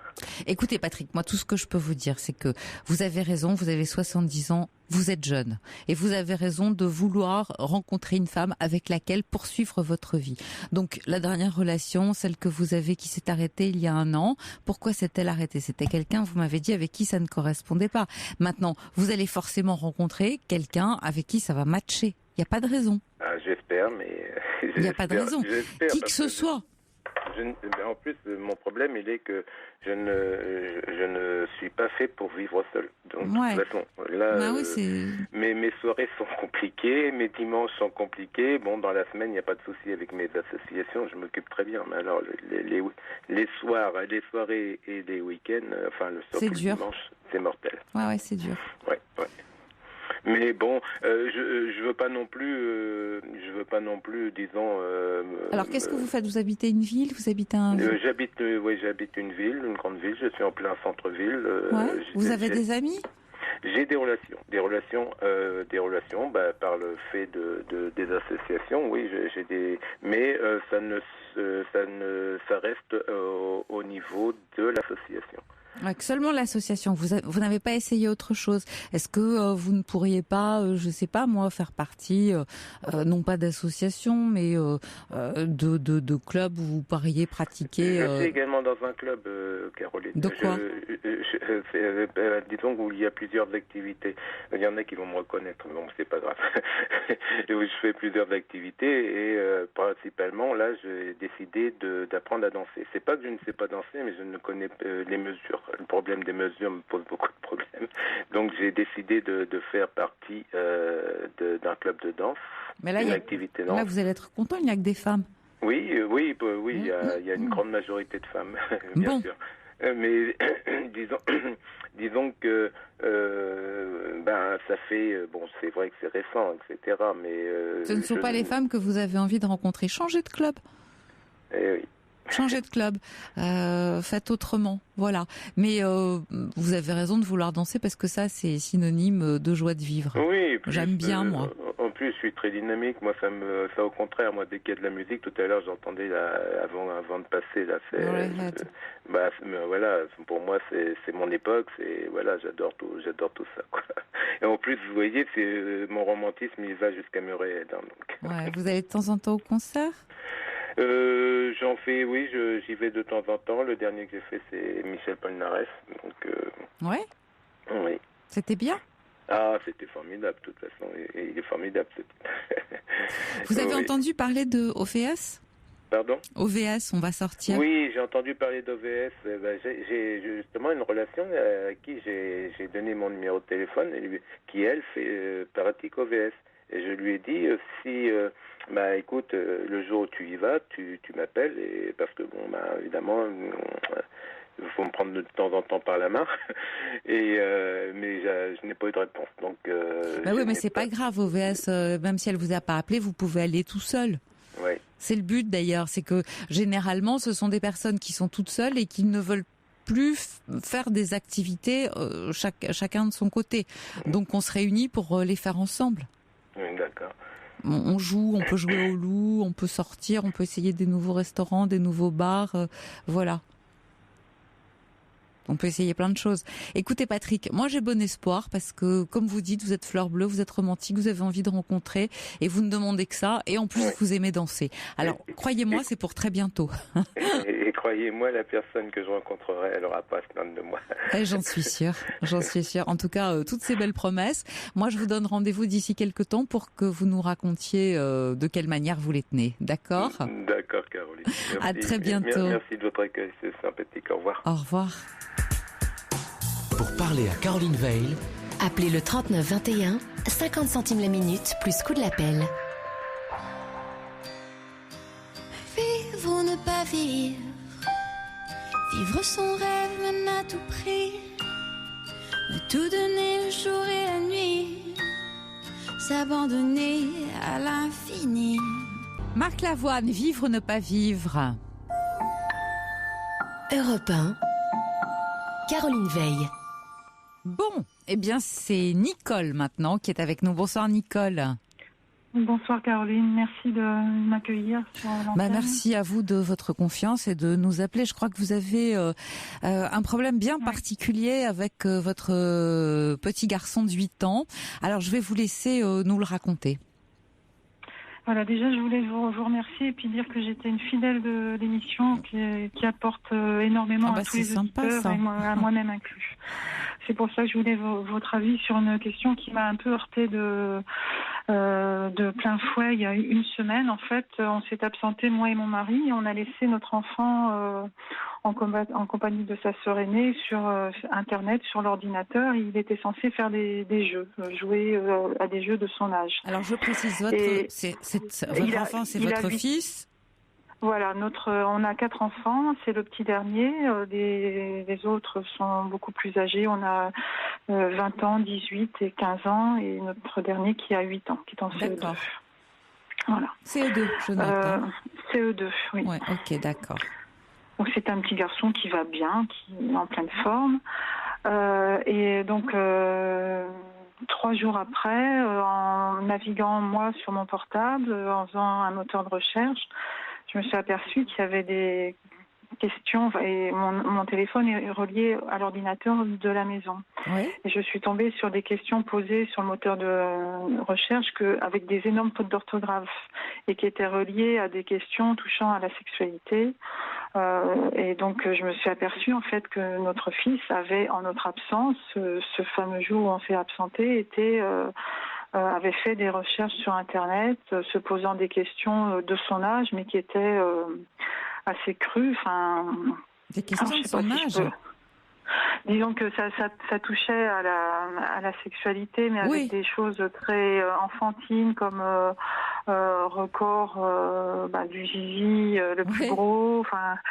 Écoutez, Patrick, moi, tout ce que je peux vous dire, c'est que vous avez raison, vous avez 70 ans, vous êtes jeune et vous avez raison de vouloir rencontrer une femme avec laquelle poursuivre votre vie. Donc la dernière relation, celle que vous avez qui s'est arrêtée il y a 1 an, pourquoi s'est-elle arrêtée? C'était quelqu'un, vous m'avez dit, avec qui ça ne correspondait pas. Maintenant, vous allez forcément rencontrer quelqu'un avec qui ça va matcher. Il n'y a pas de raison. Ah, j'espère, mais... Il n'y a pas de raison. Qui que ce soit. En plus, mon problème, il est que je ne suis pas fait pour vivre seul. Donc, de toute façon, là, mes soirées sont compliquées, mes dimanches sont compliqués. Bon, dans la semaine, il n'y a pas de souci avec mes associations, je m'occupe très bien. Mais alors, les soirées et les week-ends, enfin, le soir, le dimanche, c'est mortel. Ouais, c'est dur. Ouais. Mais bon, je veux pas non plus, disons. Alors, qu'est-ce que vous faites? Vous habitez une ville? Vous habitez j'habite une ville, une grande ville. Je suis en plein centre-ville. Vous avez des amis? J'ai des relations par le fait des associations. Oui, j'ai des, mais ça reste au niveau de l'association. Seulement l'association. Vous n'avez pas essayé autre chose. Est-ce que vous ne pourriez pas, je sais pas moi, faire partie, non pas d'association, mais de clubs où vous pourriez pratiquer. Je suis également dans un club, Caroline. De quoi? Disons où il y a plusieurs activités. Il y en a qui vont me reconnaître, bon, c'est pas grave. Où je fais plusieurs activités et principalement là, j'ai décidé d'apprendre à danser. C'est pas que je ne sais pas danser, mais je ne connais les mesures. Le problème des mesures me pose beaucoup de problèmes. Donc j'ai décidé de faire partie d'un club de danse, d'une activité danse. Là, vous allez être content, il n'y a que des femmes. Oui, il y a une grande majorité de femmes, bien sûr. Mais disons que ça fait c'est vrai que c'est récent, etc. Mais ce ne sont pas les femmes que vous avez envie de rencontrer. Changez de club. Oui. Changez de club, faites autrement, voilà. Mais vous avez raison de vouloir danser parce que ça, c'est synonyme de joie de vivre. Oui, j'aime bien moi. En plus, je suis très dynamique. Moi, ça au contraire. Moi, dès qu'il y a de la musique, tout à l'heure, j'entendais avant de passer là. Voilà, pour moi, c'est mon époque. J'adore tout ça, quoi. Et en plus, vous voyez, mon romantisme, il va jusqu'à Murray. Ouais, vous allez de temps en temps au concert? J'en fais, oui, j'y vais de temps en temps. Le dernier que j'ai fait, c'est Michel Polnareff. Ouais. Oui. C'était bien. Ah, c'était formidable, de toute façon. Il est formidable. Vous avez entendu parler de OVS? Pardon? OVS, on va sortir. Oui, j'ai entendu parler d'OVS. J'ai justement une relation à qui j'ai donné mon numéro de téléphone, qui, elle, pratique OVS. Et je lui ai dit, écoute, le jour où tu y vas, tu m'appelles, parce que évidemment, il faut me prendre de temps en temps par la main, mais je n'ai pas eu de réponse. Donc, oui, mais c'est pas grave, OVS, même si elle vous a pas appelé, vous pouvez aller tout seul. Oui. C'est le but d'ailleurs, c'est que généralement, ce sont des personnes qui sont toutes seules et qui ne veulent plus faire des activités chacun de son côté. Donc on se réunit pour les faire ensemble. D'accord. On joue, on peut jouer au loup, on peut sortir, on peut essayer des nouveaux restaurants, des nouveaux bars, voilà. On peut essayer plein de choses. Écoutez Patrick, moi j'ai bon espoir parce que comme vous dites, vous êtes fleur bleue, vous êtes romantique, vous avez envie de rencontrer et vous ne demandez que ça et en plus vous aimez danser. Alors croyez-moi, c'est pour très bientôt. Et croyez-moi, la personne que je rencontrerai, elle n'aura pas à se plaindre de moi. J'en suis sûre. En tout cas, toutes ces belles promesses. Moi, je vous donne rendez-vous d'ici quelques temps pour que vous nous racontiez de quelle manière vous les tenez. D'accord? D'accord, Caroline. Merci. À très bientôt. Merci de votre accueil, c'est sympathique. Au revoir. Au revoir. Pour parler à Caroline Veil, appelez le 39 21, 50 centimes la minute, plus coût de l'appel. Vivre ou ne pas vivre, vivre son rêve même à tout prix, me tout donner le jour et la nuit, s'abandonner à l'infini. Marc Lavoine, vivre ou ne pas vivre. Europe 1, Caroline Veil. Bon, eh bien c'est Nicole maintenant qui est avec nous. Bonsoir Nicole. Bonsoir Caroline, merci de m'accueillir sur l'antenne. Merci à vous de votre confiance et de nous appeler. Je crois que vous avez un problème bien particulier avec votre petit garçon de 8 ans. Alors je vais vous laisser nous le raconter. Voilà, déjà je voulais vous remercier et puis dire que j'étais une fidèle de l'émission qui apporte énormément à tous les auditeurs et à moi-même inclus. C'est pour ça que je voulais votre avis sur une question qui m'a un peu heurtée de plein fouet il y a une semaine. En fait, on s'est absenté, moi et mon mari, et on a laissé notre enfant en compagnie de sa sœur aînée sur Internet, sur l'ordinateur. Il était censé faire des jeux, jouer à des jeux de son âge. Alors je précise, votre enfant, c'est votre fils ? Voilà, on a 4 enfants, c'est le petit dernier. Les autres sont beaucoup plus âgés. On a 20 ans, 18 et 15 ans, et notre dernier qui a 8 ans, qui est en CE2. D'accord. Voilà. CE2, je note. CE2, oui. Ouais, ok, d'accord. Donc c'est un petit garçon qui va bien, qui est en pleine forme. Et donc 3 jours après, en naviguant moi sur mon portable, en faisant un moteur de recherche, je me suis aperçue qu'il y avait des questions, et mon téléphone est relié à l'ordinateur de la maison. Oui. Et je suis tombée sur des questions posées sur le moteur de recherche avec des énormes fautes d'orthographe et qui étaient reliées à des questions touchant à la sexualité. Et donc je me suis aperçue en fait que notre fils avait, en notre absence, ce fameux jour où on s'est absenté, avait fait des recherches sur Internet, se posant des questions de son âge, mais qui étaient assez crues. Des questions de son âge. Disons que ça touchait à la sexualité, mais avec des choses très enfantines comme record du zizi le plus gros.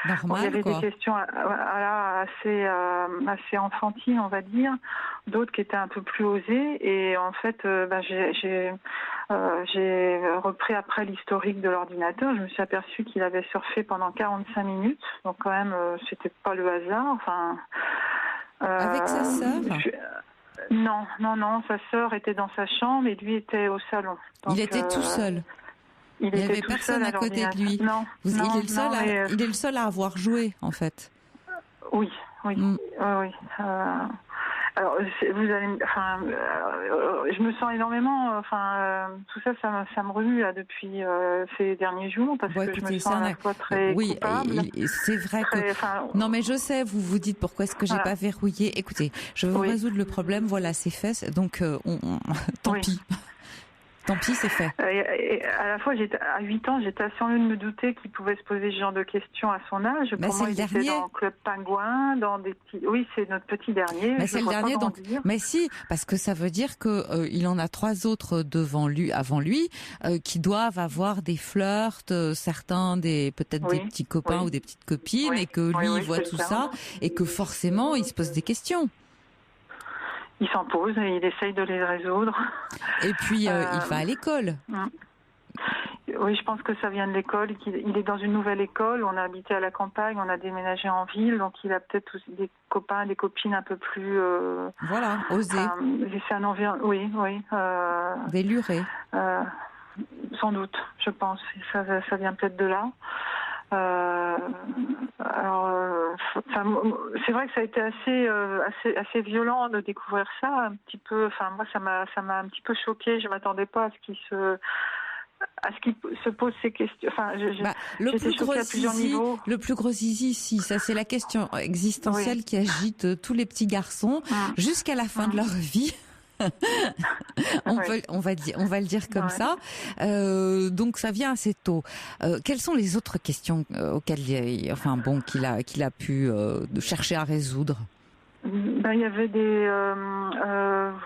Normal, il y avait quoi. des questions assez enfantines, on va dire, d'autres qui étaient un peu plus osées. Et en fait, j'ai repris après l'historique de l'ordinateur. Je me suis aperçue qu'il avait surfé pendant 45 minutes. Donc quand même, c'était pas le hasard. Avec sa sœur ? Non. Sa sœur était dans sa chambre et lui était au salon. Donc, il était tout seul. Il n'y avait personne à côté de lui. Il est le seul à avoir joué, en fait. Oui. Alors, vous allez, je me sens énormément, tout ça me remue là depuis ces derniers jours parce que je me sens à la fois très coupable. C'est vrai que. Non, mais je sais, vous vous dites pourquoi est-ce que j'ai pas verrouillé. Écoutez, je vais vous résoudre le problème. Voilà, c'est fait. Donc, tant pis. Tant pis, c'est fait. Et à la fois, à 8 ans, j'étais assez envie de me douter qu'il pouvait se poser ce genre de questions à son âge. Mais pour moi, il était dans Club Pingouin, dans des petits... Oui, c'est notre petit dernier. Mais c'est le dernier, donc. Mais si, parce que ça veut dire que il en a 3 autres avant lui, qui doivent avoir des flirts, certains peut-être des petits copains ou des petites copines, et que lui, il voit tout ça, et que forcément, il se pose des questions. Il s'en pose et il essaye de les résoudre. Et puis, il va à l'école. Oui, je pense que ça vient de l'école. Il est dans une nouvelle école. On a habité à la campagne, on a déménagé en ville. Donc, il a peut-être aussi des copains, des copines un peu plus... voilà, osés. C'est un environnement... Oui. Déluré. Sans doute, je pense. Ça vient peut-être de là. C'est vrai que ça a été assez violent de découvrir ça un petit peu. Moi, ça m'a un petit peu choquée. Je m'attendais pas à ce qu'il se pose ces questions. Le plus gros zizi, si ça c'est la question existentielle qui agite tous les petits garçons jusqu'à la fin de leur vie. on va le dire comme ça. Donc ça vient assez tôt. Quelles sont les autres questions auxquelles qu'il a pu chercher à résoudre? Il y avait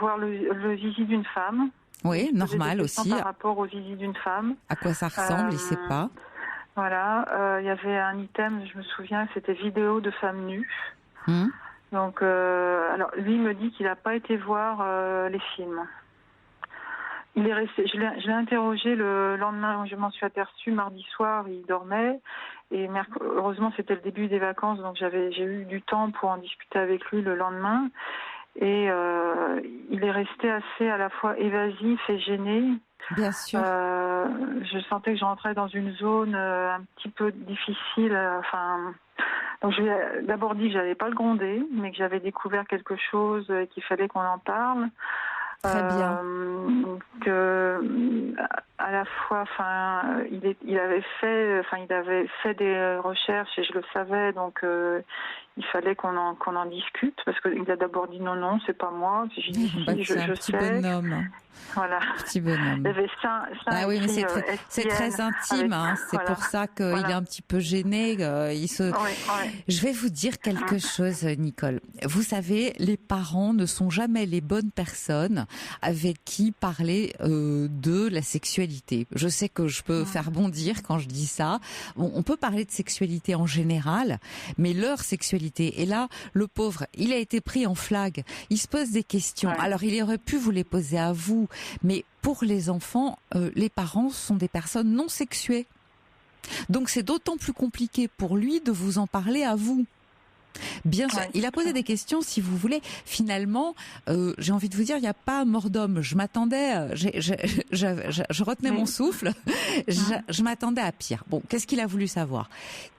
voir le zizi d'une femme. Oui, normal aussi. Par rapport au zizi d'une femme. À quoi ça ressemble, il sait pas. Voilà, il y avait un item, je me souviens, c'était vidéo de femmes nues. Donc, alors lui me dit qu'il n'a pas été voir les films. Il est resté. Je l'ai interrogé le lendemain. Je m'en suis aperçue mardi soir. Il dormait et heureusement c'était le début des vacances, donc j'ai eu du temps pour en discuter avec lui le lendemain. Et il est resté assez à la fois évasif et gêné Bien sûr. Je sentais que je rentrais dans une zone un petit peu difficile. Donc je lui ai d'abord dit que j'allais pas le gronder, mais que j'avais découvert quelque chose et qu'il fallait qu'on en parle. Très bien. Que à la fois, il avait fait des recherches et je le savais, donc il fallait qu'on en discute parce qu'il a d'abord dit non, c'est pas moi. J'ai dit c'est un petit bonhomme. Voilà. Petit bonhomme. Oui, mais c'est très intime. C'est pour ça qu'il est un petit peu gêné. Je vais vous dire quelque chose, Nicole. Vous savez, les parents ne sont jamais les bonnes personnes avec qui parler de la sexualité. Je sais que je peux faire bondir quand je dis ça. On peut parler de sexualité en général, mais leur sexualité. Et là, le pauvre, il a été pris en flag. Il se pose des questions. Alors, il aurait pu vous les poser à vous. Mais pour les enfants, les parents sont des personnes non sexuées. Donc c'est d'autant plus compliqué pour lui de vous en parler à vous. Bien sûr, il a posé des questions, si vous voulez. Finalement, j'ai envie de vous dire, il n'y a pas mort d'homme. Je m'attendais, je retenais mon souffle. Je m'attendais à pire. Bon, qu'est-ce qu'il a voulu savoir ?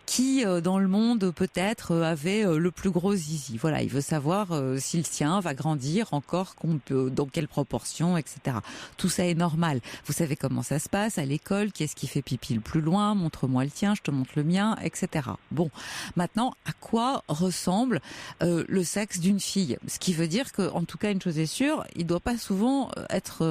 Qui dans le monde peut-être avait le plus gros zizi. Voilà, il veut savoir si le sien va grandir encore, dans quelle proportion, etc. Tout ça est normal. Vous savez comment ça se passe à l'école, qui est-ce qui fait pipi le plus loin, montre-moi le tien, je te montre le mien, etc. Bon, maintenant, à quoi ressemble le sexe d'une fille ? Ce qui veut dire que, en tout cas, une chose est sûre, il doit pas souvent être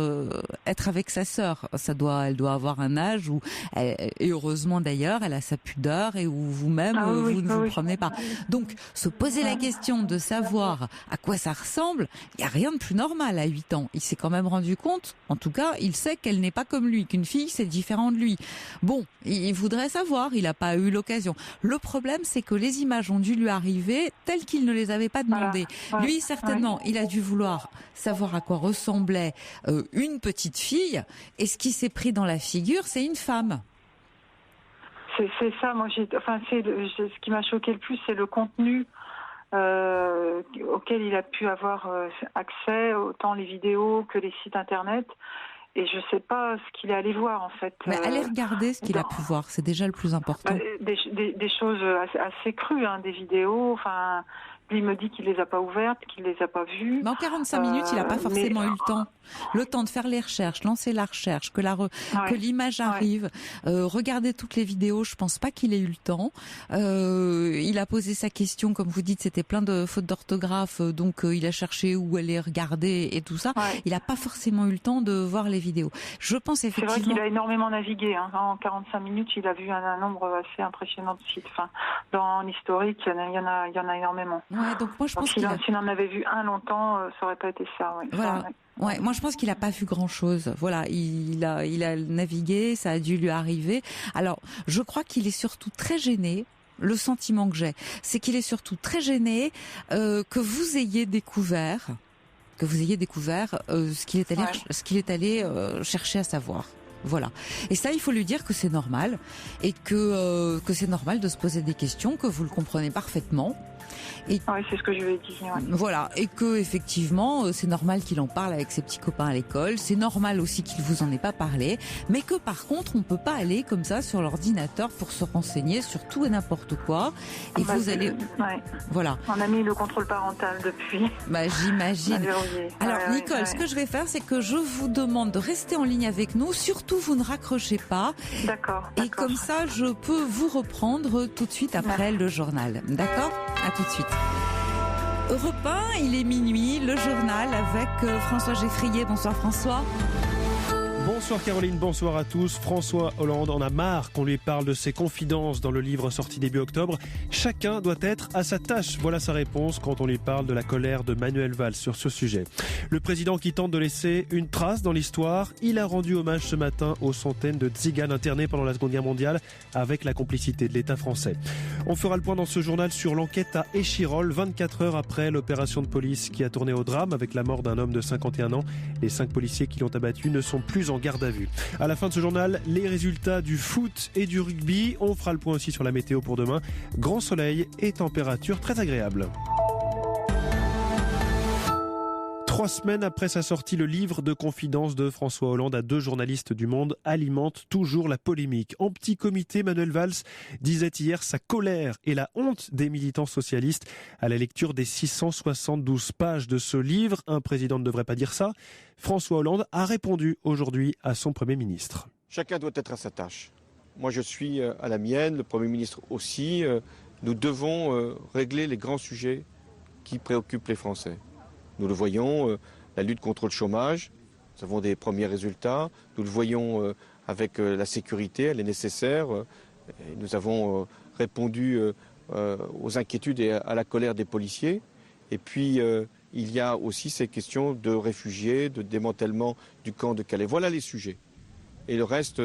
avec sa sœur. Elle doit avoir un âge où, et heureusement d'ailleurs, elle a sa pudeur et où vous-même, vous ne vous promenez pas. Donc, se poser la question de savoir à quoi ça ressemble, il n'y a rien de plus normal à 8 ans. Il s'est quand même rendu compte, en tout cas, il sait qu'elle n'est pas comme lui, qu'une fille, c'est différent de lui. Bon, il voudrait savoir, il n'a pas eu l'occasion. Le problème, c'est que les images ont dû lui arriver telles qu'il ne les avait pas demandées. Lui, certainement, il a dû vouloir savoir à quoi ressemblait une petite fille, et ce qui s'est pris dans la figure, c'est une femme. C'est ça, moi ce qui m'a choqué le plus, c'est le contenu auquel il a pu avoir accès, autant les vidéos que les sites internet. Et je sais pas ce qu'il est allé voir en fait. Mais allez regarder ce qu'il a pu voir, c'est déjà le plus important. Des choses assez crues, des vidéos, il me dit qu'il les a pas ouvertes, qu'il les a pas vues. Mais en 45 minutes, il n'a pas forcément eu le temps. Le temps de faire les recherches, lancer la recherche, que l'image arrive, regarder toutes les vidéos, je pense pas qu'il ait eu le temps. Il a posé sa question, comme vous dites, c'était plein de fautes d'orthographe, donc il a cherché où aller regarder et tout ça. Il n'a pas forcément eu le temps de voir les vidéos. Je pense effectivement... C'est vrai qu'il a énormément navigué. En 45 minutes, il a vu un nombre assez impressionnant de sites. Dans l'historique, il y en a énormément. Ouais, donc moi je pense s'il en avait vu un longtemps, ça aurait pas été ça. Voilà. Moi je pense qu'il a pas vu grand-chose. Voilà, il a navigué, ça a dû lui arriver. Alors, je crois qu'il est surtout très gêné. Le sentiment que j'ai, c'est qu'il est surtout très gêné que vous ayez découvert ce qu'il est allé chercher à savoir. Voilà. Et ça, il faut lui dire que c'est normal et que c'est normal de se poser des questions, que vous le comprenez parfaitement. Oui, c'est ce que je lui ai dit. Ouais. Voilà, et que effectivement, c'est normal qu'il en parle avec ses petits copains à l'école. C'est normal aussi qu'il vous en ait pas parlé, mais que par contre, on peut pas aller comme ça sur l'ordinateur pour se renseigner sur tout et n'importe quoi. Et vous allez, voilà. On a mis le contrôle parental depuis. J'imagine. Alors Nicole, ce que je vais faire, c'est que je vous demande de rester en ligne avec nous. Surtout, vous ne raccrochez pas. D'accord. Et comme ça, je peux vous reprendre tout de suite après le journal. D'accord ? À tout de suite. Europe 1, il est minuit, le journal avec François Geffrier. Bonsoir François. Bonsoir Caroline, bonsoir à tous. François Hollande en a marre qu'on lui parle de ses confidences dans le livre sorti début octobre. Chacun doit être à sa tâche. Voilà sa réponse quand on lui parle de la colère de Manuel Valls sur ce sujet. Le président qui tente de laisser une trace dans l'histoire, il a rendu hommage ce matin aux centaines de tziganes internés pendant la Seconde Guerre mondiale avec la complicité de l'État français. On fera le point dans ce journal sur l'enquête à Échirolles, 24 heures après l'opération de police qui a tourné au drame avec la mort d'un homme de 51 ans. Les 5 policiers qui l'ont abattu ne sont plus en garde à vue. À la fin de ce journal, les résultats du foot et du rugby. On fera le point aussi sur la météo pour demain. Grand soleil et température très agréable. 3 semaines après sa sortie, le livre de confidences de François Hollande à 2 journalistes du Monde alimente toujours la polémique. En petit comité, Manuel Valls disait hier sa colère et la honte des militants socialistes à la lecture des 672 pages de ce livre. Un président ne devrait pas dire ça. François Hollande a répondu aujourd'hui à son Premier ministre. Chacun doit être à sa tâche. Moi je suis à la mienne, le Premier ministre aussi. Nous devons régler les grands sujets qui préoccupent les Français. Nous le voyons, la lutte contre le chômage, nous avons des premiers résultats. Nous le voyons avec la sécurité, elle est nécessaire. Nous avons répondu aux inquiétudes et à la colère des policiers. Et puis il y a aussi ces questions de réfugiés, de démantèlement du camp de Calais. Voilà les sujets. Et le reste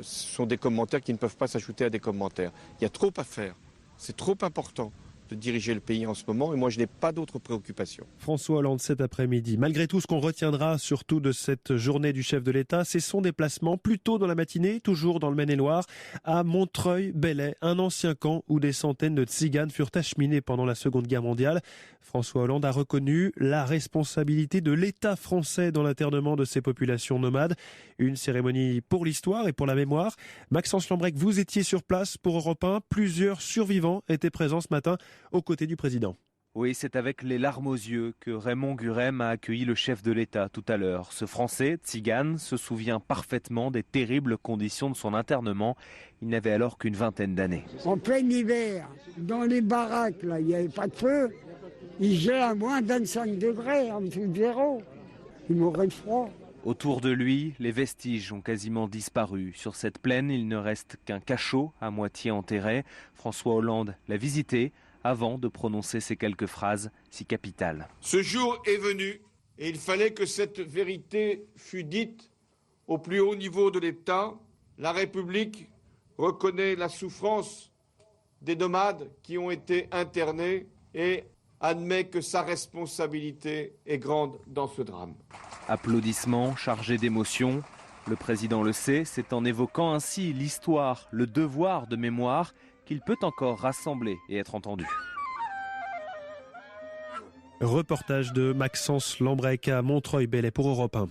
sont des commentaires qui ne peuvent pas s'ajouter à des commentaires. Il y a trop à faire. C'est trop important de diriger le pays en ce moment et moi je n'ai pas d'autres préoccupations. François Hollande cet après-midi. Malgré tout, ce qu'on retiendra surtout de cette journée du chef de l'État, c'est son déplacement plus tôt dans la matinée, toujours dans le Maine-et-Loire, à Montreuil-Bellay, un ancien camp où des centaines de tziganes furent acheminés pendant la Seconde Guerre mondiale. François Hollande a reconnu la responsabilité de l'État français dans l'internement de ces populations nomades. Une cérémonie pour l'histoire et pour la mémoire. Maxence Lambrec, vous étiez sur place pour Europe 1. Plusieurs survivants étaient présents ce matin aux côtés du président. Oui, c'est avec les larmes aux yeux que Raymond Gurem a accueilli le chef de l'État tout à l'heure. Ce Français, tzigane, se souvient parfaitement des terribles conditions de son internement. Il n'avait alors qu'une vingtaine d'années. En plein hiver, dans les baraques, là, il n'y avait pas de feu. Il gelait à moins 25 degrés, en dessous de zéro. Il mourait de froid. Autour de lui, les vestiges ont quasiment disparu. Sur cette plaine, il ne reste qu'un cachot à moitié enterré. François Hollande l'a visité avant de prononcer ces quelques phrases si capitales. Ce jour est venu et il fallait que cette vérité fût dite au plus haut niveau de l'État. La République reconnaît la souffrance des nomades qui ont été internés et admet que sa responsabilité est grande dans ce drame. Applaudissements chargés d'émotion. Le président le sait, c'est en évoquant ainsi l'histoire, le devoir de mémoire qu'il peut encore rassembler et être entendu. Reportage de Maxence Lambrec à Montreuil-Bellay pour Europe 1.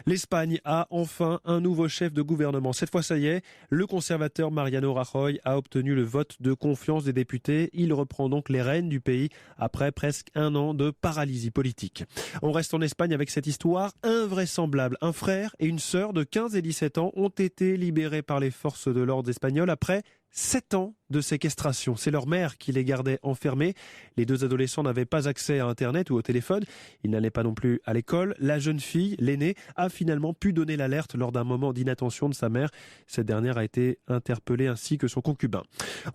L'Espagne a enfin un nouveau chef de gouvernement. Cette fois, ça y est, le conservateur Mariano Rajoy a obtenu le vote de confiance des députés. Il reprend donc les rênes du pays après presque 1 an de paralysie politique. On reste en Espagne avec cette histoire invraisemblable. Un frère et une sœur de 15 et 17 ans ont été libérés par les forces de l'ordre espagnoles après 7 ans de séquestration. C'est leur mère qui les gardait enfermés. Les 2 adolescents n'avaient pas accès à Internet ou au téléphone. Ils n'allaient pas non plus à l'école. La jeune fille, l'aînée, a finalement pu donner l'alerte lors d'un moment d'inattention de sa mère. Cette dernière a été interpellée ainsi que son concubin.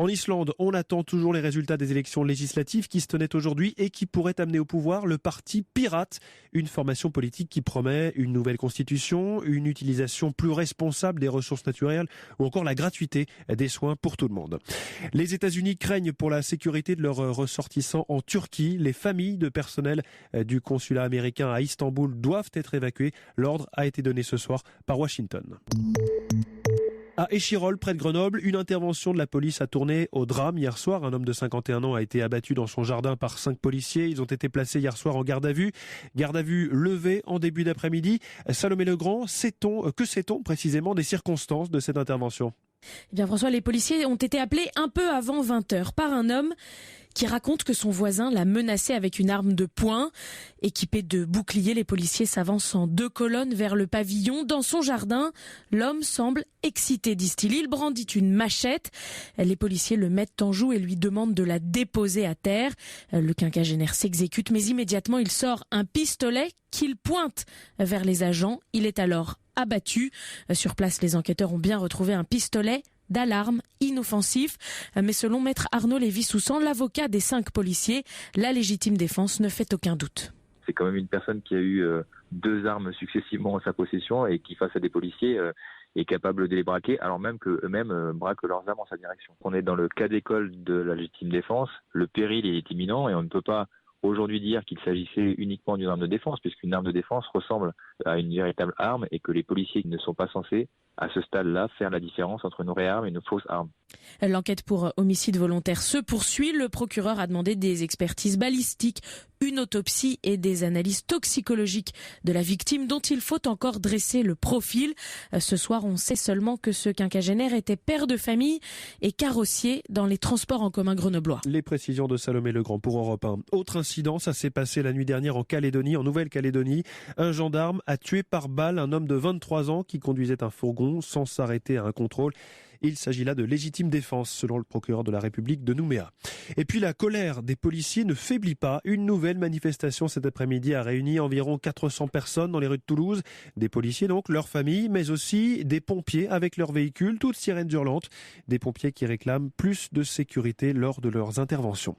En Islande, on attend toujours les résultats des élections législatives qui se tenaient aujourd'hui et qui pourraient amener au pouvoir le parti Pirate, une formation politique qui promet une nouvelle constitution, une utilisation plus responsable des ressources naturelles ou encore la gratuité des soins pour tout le monde. Les États-Unis craignent pour la sécurité de leurs ressortissants en Turquie. Les familles de personnel du consulat américain à Istanbul doivent être évacuées. L'ordre a été donné ce soir par Washington. À Échirolles, près de Grenoble, une intervention de la police a tourné au drame hier soir. Un homme de 51 ans a été abattu dans son jardin par 5 policiers. Ils ont été placés hier soir en garde à vue. Garde à vue levée en début d'après-midi. Salomé Legrand, que sait-on précisément des circonstances de cette intervention ? Eh bien François, les policiers ont été appelés un peu avant 20h par un homme qui raconte que son voisin l'a menacé avec une arme de poing. Équipés de boucliers, les policiers s'avancent en 2 colonnes vers le pavillon. Dans son jardin, l'homme semble excité, disent-ils. Il brandit une machette. Les policiers le mettent en joue et lui demandent de la déposer à terre. Le quinquagénaire s'exécute, mais immédiatement il sort un pistolet qu'il pointe vers les agents. Il est alors abattu. Sur place, les enquêteurs ont bien retrouvé un pistolet d'alarme inoffensif. Mais selon maître Arnaud Lévy-Soussan, l'avocat des 5 policiers, la légitime défense ne fait aucun doute. C'est quand même une personne qui a eu 2 armes successivement en sa possession et qui, face à des policiers, est capable de les braquer, alors même qu'eux-mêmes braquent leurs armes en sa direction. On est dans le cas d'école de la légitime défense. Le péril est imminent et on ne peut pas aujourd'hui dire qu'il s'agissait uniquement d'une arme de défense, puisqu'une arme de défense ressemble à une véritable arme et que les policiers ne sont pas censés, à ce stade-là, faire la différence entre une vraie arme et une fausse arme. L'enquête pour homicide volontaire se poursuit. Le procureur a demandé des expertises balistiques une autopsie et des analyses toxicologiques de la victime dont il faut encore dresser le profil. Ce soir, on sait seulement que ce quinquagénaire était père de famille et carrossier dans les transports en commun grenoblois. Les précisions de Salomé Legrand pour Europe 1. Autre incident, ça s'est passé la nuit dernière en Nouvelle-Calédonie. Un gendarme a tué par balle un homme de 23 ans qui conduisait un fourgon sans s'arrêter à un contrôle. Il s'agit là de légitime défense, selon le procureur de la République de Nouméa. Et puis la colère des policiers ne faiblit pas. Une nouvelle manifestation cet après-midi a réuni environ 400 personnes dans les rues de Toulouse. Des policiers donc, leurs familles, mais aussi des pompiers avec leurs véhicules, toutes sirènes hurlantes. Des pompiers qui réclament plus de sécurité lors de leurs interventions.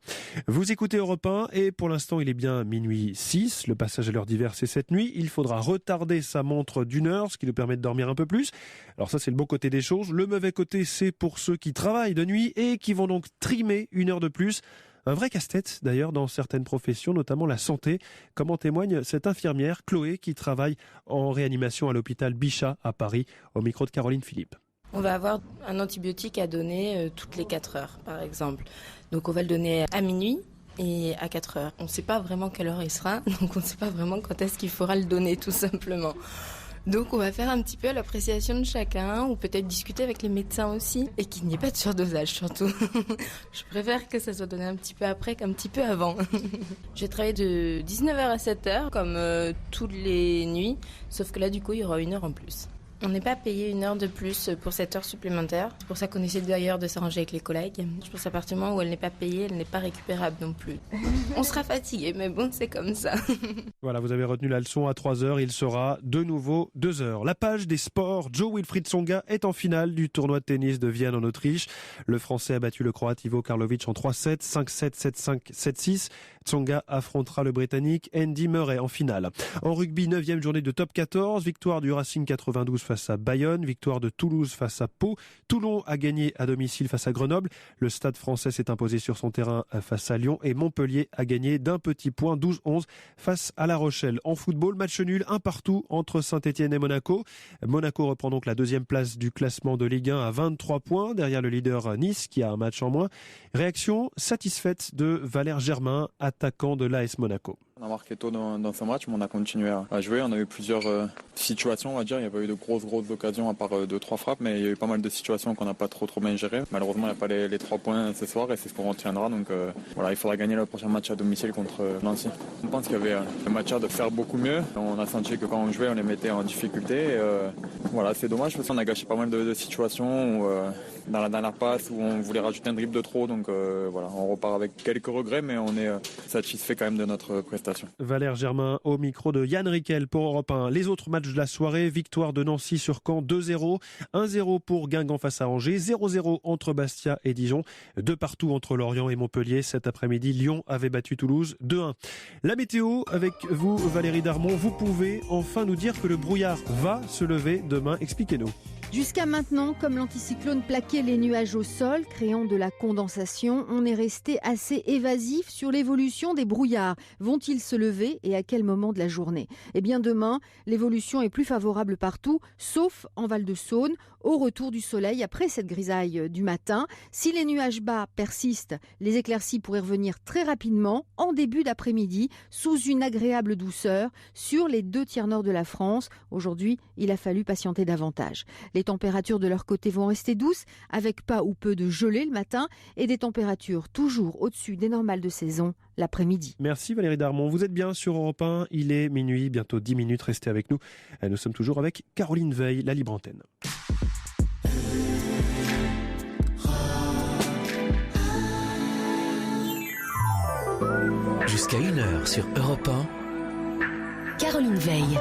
Vous écoutez Europe 1 et pour l'instant il est bien minuit 6. Le passage à l'heure d'hiver c'est cette nuit. Il faudra retarder sa montre d'une heure, ce qui nous permet de dormir un peu plus. Alors ça c'est le bon côté des choses. Le mauvais côté c'est pour ceux qui travaillent de nuit et qui vont donc trimer une heure de plus. Un vrai casse-tête d'ailleurs dans certaines professions, notamment la santé, comme en témoigne cette infirmière Chloé qui travaille en réanimation à l'hôpital Bichat à Paris, au micro de Caroline Philippe. On va avoir un antibiotique à donner toutes les 4 heures par exemple. Donc on va le donner à minuit et à 4 heures. On ne sait pas vraiment quelle heure il sera, donc on ne sait pas vraiment quand est-ce qu'il faudra le donner tout simplement. Donc on va faire un petit peu à l'appréciation de chacun ou peut-être discuter avec les médecins aussi et qu'il n'y ait pas de surdosage surtout. Je préfère que ça soit donné un petit peu après qu'un petit peu avant. Je vais travailler de 19h à 7h comme toutes les nuits, sauf que là du coup il y aura 1 heure en plus. On n'est pas payé 1 heure de plus pour cette heure supplémentaire. C'est pour ça qu'on essaie d'ailleurs de s'arranger avec les collègues. Je pense qu'à partir du moment où elle n'est pas payée, elle n'est pas récupérable non plus. On sera fatigué, mais bon, c'est comme ça. Voilà, vous avez retenu la leçon à 3h, il sera de nouveau 2h. La page des sports, Joe-Wilfried Tsonga est en finale du tournoi de tennis de Vienne en Autriche. Le Français a battu le Croate Ivo Karlovic en 3-7, 5-7, 7-5, 7-6. Tsonga affrontera le Britannique Andy Murray en finale. En rugby, 9e journée de top 14, victoire du Racing 92 face à Bayonne, victoire de Toulouse face à Pau. Toulon a gagné à domicile face à Grenoble. Le Stade français s'est imposé sur son terrain face à Lyon et Montpellier a gagné d'un petit point 12-11 face à La Rochelle. En football, match nul, 1-1 entre Saint-Etienne et Monaco. Monaco reprend donc la 2e place du classement de Ligue 1 à 23 points derrière le leader Nice qui a un match en moins. Réaction satisfaite de Valère Germain, attaquant de l'AS Monaco. On a marqué tôt dans ce match, mais on a continué à jouer. On a eu plusieurs situations, on va dire. Il n'y a pas eu de grosses occasions à part 2-3 frappes, mais il y a eu pas mal de situations qu'on n'a pas trop bien gérées. Malheureusement, il n'y a pas les 3 points ce soir et c'est ce qu'on retiendra. Donc voilà, il faudra gagner le prochain match à domicile contre Nancy. On pense qu'il y avait un match de faire beaucoup mieux. On a senti que quand on jouait, on les mettait en difficulté. Voilà, c'est dommage parce qu'on a gâché pas mal de situations où, dans la dernière passe où on voulait rajouter un dribble de trop. Donc voilà, on repart avec quelques regrets, mais on est satisfait quand même de notre prestation. Valère Germain au micro de Yann Rickel pour Europe 1. Les autres matchs de la soirée, victoire de Nancy sur Caen 2-0, 1-0 pour Guingamp face à Angers, 0-0 entre Bastia et Dijon, 2-2 entre Lorient et Montpellier. Cet après-midi, Lyon avait battu Toulouse 2-1. La météo avec vous Valérie Darmon, vous pouvez enfin nous dire que le brouillard va se lever demain, expliquez-nous. Jusqu'à maintenant, comme l'anticyclone plaquait les nuages au sol, créant de la condensation, on est resté assez évasif sur l'évolution des brouillards. Vont-ils se lever et à quel moment de la journée ? Eh bien demain, l'évolution est plus favorable partout, sauf en Val-de-Saône, au retour du soleil après cette grisaille du matin. Si les nuages bas persistent, les éclaircies pourraient revenir très rapidement en début d'après-midi, sous une agréable douceur sur les 2 tiers nord de la France. Aujourd'hui, il a fallu patienter davantage. Les températures de leur côté vont rester douces, avec pas ou peu de gelée le matin et des températures toujours au-dessus des normales de saison l'après-midi. Merci Valérie Darmon. Vous êtes bien sur Europe 1. Il est minuit, bientôt 10 minutes. Restez avec nous. Nous sommes toujours avec Caroline Veil, la libre antenne. Jusqu'à 1h sur Europe 1. Caroline Veil.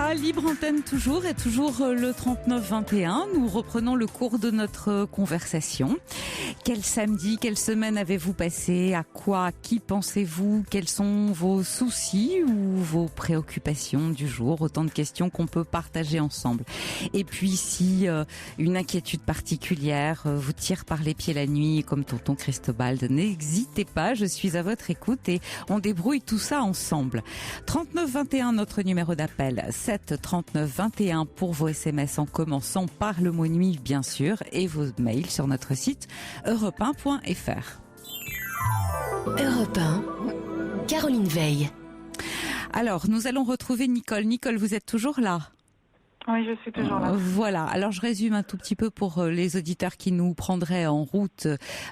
Voilà, libre antenne toujours et toujours le 39-21. Nous reprenons le cours de notre conversation. Quel samedi, quelle semaine avez-vous passé? À quoi, à qui pensez-vous? Quels sont vos soucis ou vos préoccupations du jour? Autant de questions qu'on peut partager ensemble. Et puis si une inquiétude particulière vous tire par les pieds la nuit, comme tonton Cristobal, n'hésitez pas, je suis à votre écoute et on débrouille tout ça ensemble. 39-21, notre numéro d'appel, 7 39 21 pour vos SMS en commençant par le mot nuit bien sûr et vos mails sur notre site europe1.fr. Europe 1, Caroline Veil. Alors, nous allons retrouver Nicole. Nicole, vous êtes toujours là ? Oui, je suis toujours là. Voilà. Alors, je résume un tout petit peu pour les auditeurs qui nous prendraient en route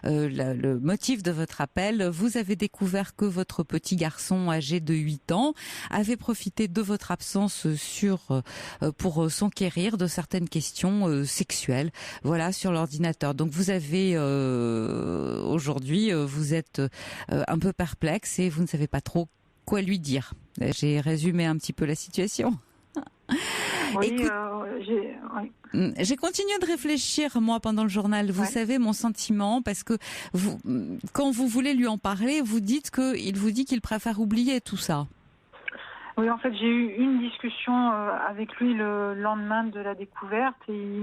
le motif de votre appel. Vous avez découvert que votre petit garçon âgé de 8 ans avait profité de votre absence pour s'enquérir de certaines questions sexuelles, voilà, sur l'ordinateur. Donc, vous avez aujourd'hui, vous êtes un peu perplexe et vous ne savez pas trop quoi lui dire. J'ai résumé un petit peu la situation. Oui, Écoute, j'ai continué de réfléchir, moi, pendant le journal. Vous savez, mon sentiment, parce que vous, quand vous voulez lui en parler, vous dites qu'il vous dit qu'il préfère oublier tout ça. Oui, en fait, j'ai eu une discussion avec lui le lendemain de la découverte et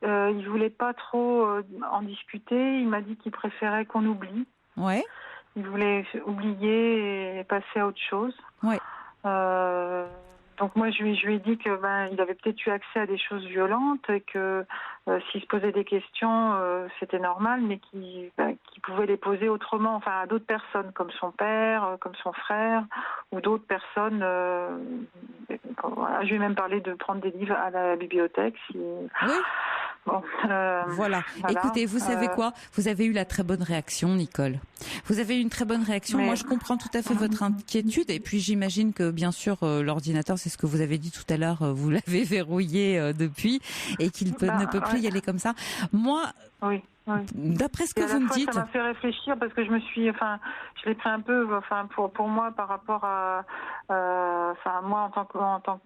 il voulait pas trop en discuter. Il m'a dit qu'il préférait qu'on oublie. Ouais. Il voulait oublier et passer à autre chose. Ouais. Donc moi je lui ai dit que il avait peut-être eu accès à des choses violentes et que s'il se posait des questions c'était normal, mais qu'il pouvait les poser autrement, enfin à d'autres personnes comme son père, comme son frère ou d'autres personnes. Voilà, je lui ai même parlé de prendre des livres à la bibliothèque. Oui. Bon, voilà. Écoutez, vous savez quoi? Vous avez eu la très bonne réaction, Nicole. Vous avez eu une très bonne réaction. Moi, je comprends tout à fait votre inquiétude. Et puis, j'imagine que, bien sûr, l'ordinateur, c'est ce que vous avez dit tout à l'heure, vous l'avez verrouillé depuis et qu'il ne peut plus y aller comme ça. Moi, oui. D'après ce que vous me dites, ça m'a fait réfléchir parce que je l'ai pris un peu, pour moi par rapport à, moi en tant que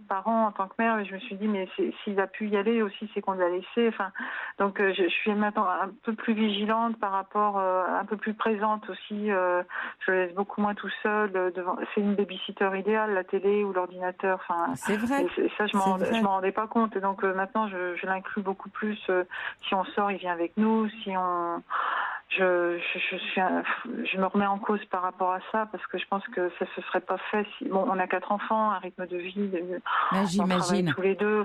parent, en tant que mère, je me suis dit mais s'il a pu y aller aussi, c'est qu'on l'a laissé. Donc je suis maintenant un peu plus vigilante par rapport, un peu plus présente aussi. Je le laisse beaucoup moins tout seul devant. C'est une babysitter idéale, la télé ou l'ordinateur. C'est vrai. Et ça, je m'en rendais pas compte. Et donc maintenant, je l'inclus beaucoup plus. Si on sort, il vient avec nous. Je me remets en cause par rapport à ça parce que je pense que ça se serait pas fait si on a 4 enfants, un rythme de vie, j'imagine tous les deux,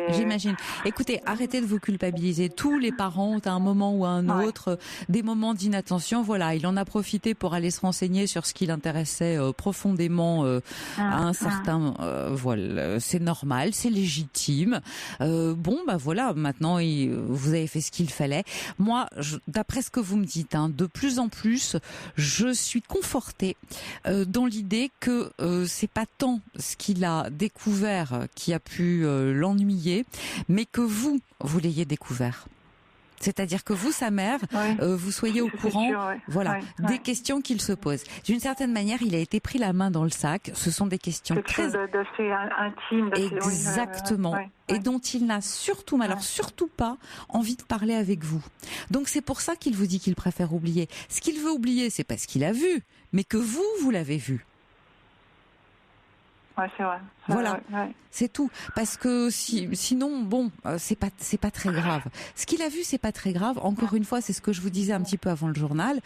j'imagine. Écoutez, arrêtez de vous culpabiliser. Tous les parents ont à un moment ou à un autre des moments d'inattention. Voilà, il en a profité pour aller se renseigner sur ce qui l'intéressait profondément à un certain voilà, c'est normal, c'est légitime. Voilà, maintenant vous avez fait ce qu'il fallait. Moi, d'après ce que vous me dites, de plus en plus, je suis confortée dans l'idée que c'est pas tant ce qu'il a découvert qui a pu l'ennuyer, mais que vous l'ayez découvert. C'est-à-dire que vous, sa mère, vous soyez au courant, des questions qu'il se pose. D'une certaine manière, il a été pris la main dans le sac. Ce sont des questions très d'assez intime, exactement, et dont il n'a surtout, mais alors surtout pas envie de parler avec vous. Donc c'est pour ça qu'il vous dit qu'il préfère oublier. Ce qu'il veut oublier, c'est pas ce qu'il a vu, mais que vous l'avez vu. Ouais, c'est vrai. Voilà, c'est tout. Parce que sinon, c'est pas très grave. Ce qu'il a vu, c'est pas très grave. Encore une fois, c'est ce que je vous disais un petit peu avant le journal.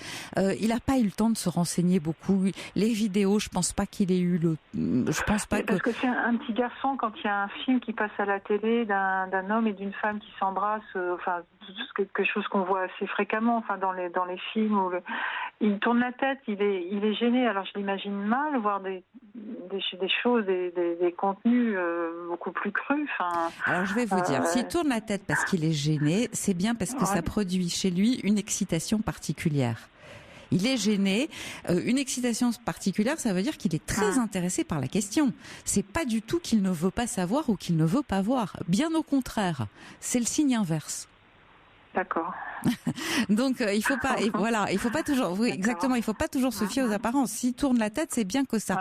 Il a pas eu le temps de se renseigner beaucoup. Les vidéos, je pense pas qu'il ait eu je pense pas parce que c'est un petit garçon, quand il y a un film qui passe à la télé d'un homme et d'une femme qui s'embrassent, quelque chose qu'on voit assez fréquemment, dans les films il tourne la tête, il est gêné. Alors je l'imagine mal voir des choses, des contenus beaucoup plus crus. Alors je vais vous dire, s'il tourne la tête parce qu'il est gêné, c'est bien parce que ça produit chez lui une excitation particulière. Il est gêné. Une excitation particulière, ça veut dire qu'il est très intéressé par la question. C'est pas du tout qu'il ne veut pas savoir ou qu'il ne veut pas voir. Bien au contraire, c'est le signe inverse. D'accord. Donc il faut pas, et voilà, il faut pas toujours, oui, exactement, il faut pas toujours se fier aux apparences. S'il tourne la tête, c'est bien que ça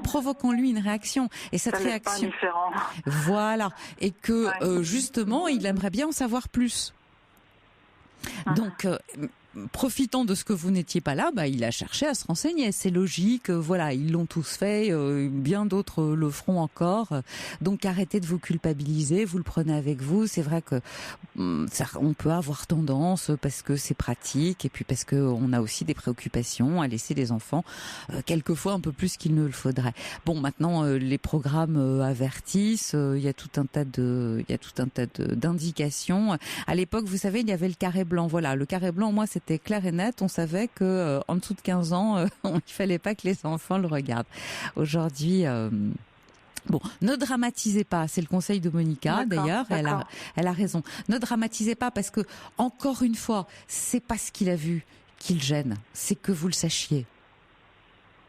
provoque en lui une réaction, et cette réaction, voilà, et que justement, il aimerait bien en savoir plus. Donc profitant de ce que vous n'étiez pas là, il a cherché à se renseigner. C'est logique, voilà, ils l'ont tous fait, bien d'autres le feront encore. Donc arrêtez de vous culpabiliser, vous le prenez avec vous. C'est vrai que on peut avoir tendance, parce que c'est pratique, et puis parce que on a aussi des préoccupations, à laisser les enfants quelquefois un peu plus qu'il ne le faudrait. Bon, maintenant les programmes avertissent, il y a tout un tas d'indications. À l'époque, vous savez, il y avait le carré blanc. Voilà, le carré blanc, moi, c'était clair et net. On savait que en dessous de 15 ans, il fallait pas que les enfants le regardent. Aujourd'hui, bon, ne dramatisez pas. C'est le conseil de Monica, d'ailleurs. Elle a raison. Ne dramatisez pas, parce que encore une fois, c'est pas ce qu'il a vu qui le gêne. C'est que vous le sachiez.